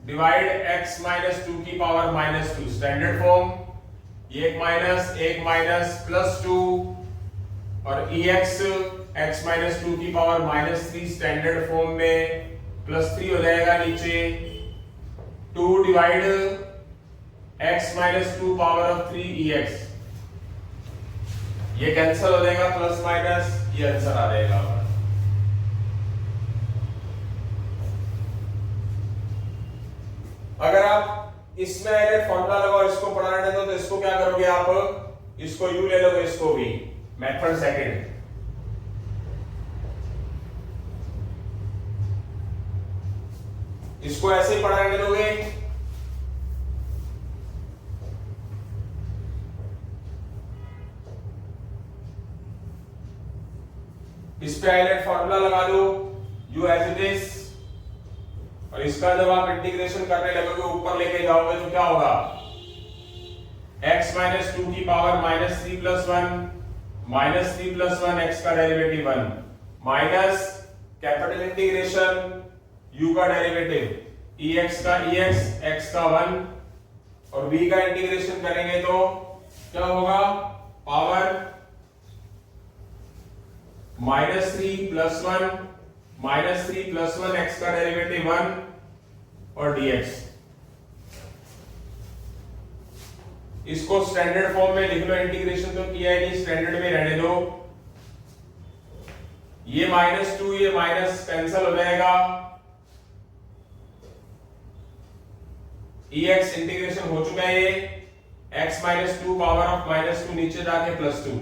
डिवाइड x माइनस 2 की पावर -2, स्टैंडर्ड फॉर्म, एक माइनस प्लस 2, और ex x माइनस 2 की पावर -3 स्टैंडर्ड फॉर्म में +3 हो जाएगा नीचे, 2 divide x minus 2 power of 3 ex, ये कैंसिल हो जाएगा, प्लस माइनस, ये आंसर आ जाएगा। अगर आप इसमें आइलेट फॉर्मूला लगाओ, इसको पढ़ाने दो, तो इसको क्या करोगे आप, इसको u ले लोगे, इसको v, मेथड सेकंड। इसको ऐसे ही पढ़ाने दोगे, इस पे आइलेट फॉर्मूला लगा दो, u एज इट इज, और इसका जब आप इंटीग्रेशन करने लगोगे, ऊपर लेके जाओगे तो क्या होगा, x माइनस 2 की पावर -3 प्लस 1 x का derivative 1 minus capital integration u का डेरिवेटिव ex का ex, x का 1, और v का इंटीग्रेशन करेंगे तो क्या होगा, पावर -3 प्लस 1 x का डेरिवेटिव 1 और dx। इसको स्टैंडर्ड फॉर्म में लिख लो, इंटीग्रेशन तो किया है नहीं, स्टैंडर्ड में रहने दो। ये -2 ये माइनस कैंसिल हो जाएगा, ex इंटीग्रेशन हो चुका है, ये x माइनस 2 पावर ऑफ -2 नीचे जाके +2,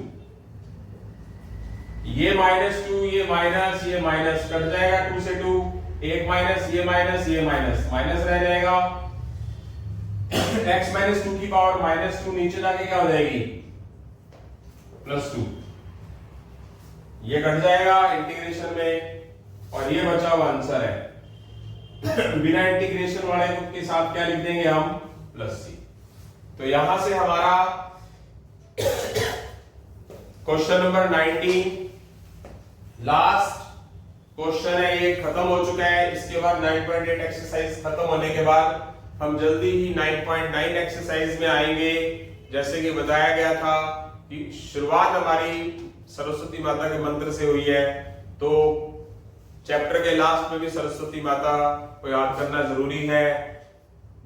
ये -2 ये माइनस कट जाएगा, 2 से 2, एक माइनस, ये माइनस रह जाएगा, x माइनस 2 की पावर -2 नीचे जाके क्या हो जाएगी, +2, ये कट जाएगा इंटीग्रेशन में, और ये बचा हुआ आंसर है। बिना इंटीग्रेशन वाले के साथ क्या लिख देंगे हम, +c। तो यहां से हमारा क्वेश्चन नंबर 19 लास्ट क्वेश्चन है, ये खत्म हो चुका है। इसके बाद 9.8 एक्सरसाइज खत्म होने के बाद हम जल्दी ही 9.9 एक्सरसाइज में आएंगे। जैसे कि बताया गया था कि शुरुआत हमारी सरस्वती माता के मंत्र से हुई है, तो चैप्टर के लास्ट में भी सरस्वती माता को याद करना जरूरी है,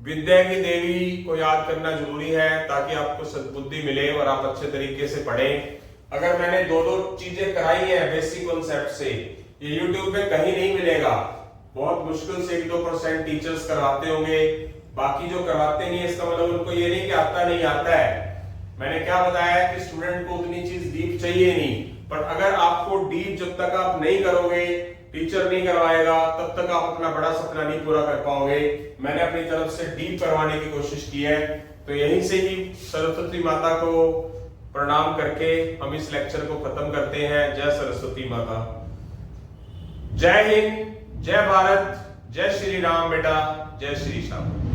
विद्या की देवी को याद करना जरूरी है, ताकि आपको सद्बुद्धि मिले और आप अच्छे तरीके से पढ़ें। अगर मैंने दो चीजें कराई है बेसिक कॉन्सेप्ट से, ये YouTube पे कहीं नहीं मिलेगा। बहुत मुश्किल से 1-2% टीचर्स करवाते होंगे, बाकी जो करवाते नहीं है इसका मतलब उनको ये नहीं कि आता नहीं आता है। मैंने क्या बताया कि स्टूडेंट को उतनी चीज डीप चाहिए नहीं, पर अगर आपको डीप जब तक आप नहीं करोगे, टीचर नहीं करवाएगा, तब तक आप अपना बड़ा सपना नहीं पूरा कर पाओगे। मैंने अपनी तरफ से डीप करवाने की कोशिश की है, तो यहीं से ही सरस्वती माता को प्रणाम करके हम इस लेक्चर को खत्म करते हैं। जय सरस्वती माता। जय हिंद, जय भारत, जय श्री राम बेटा, जय श्री श्याम।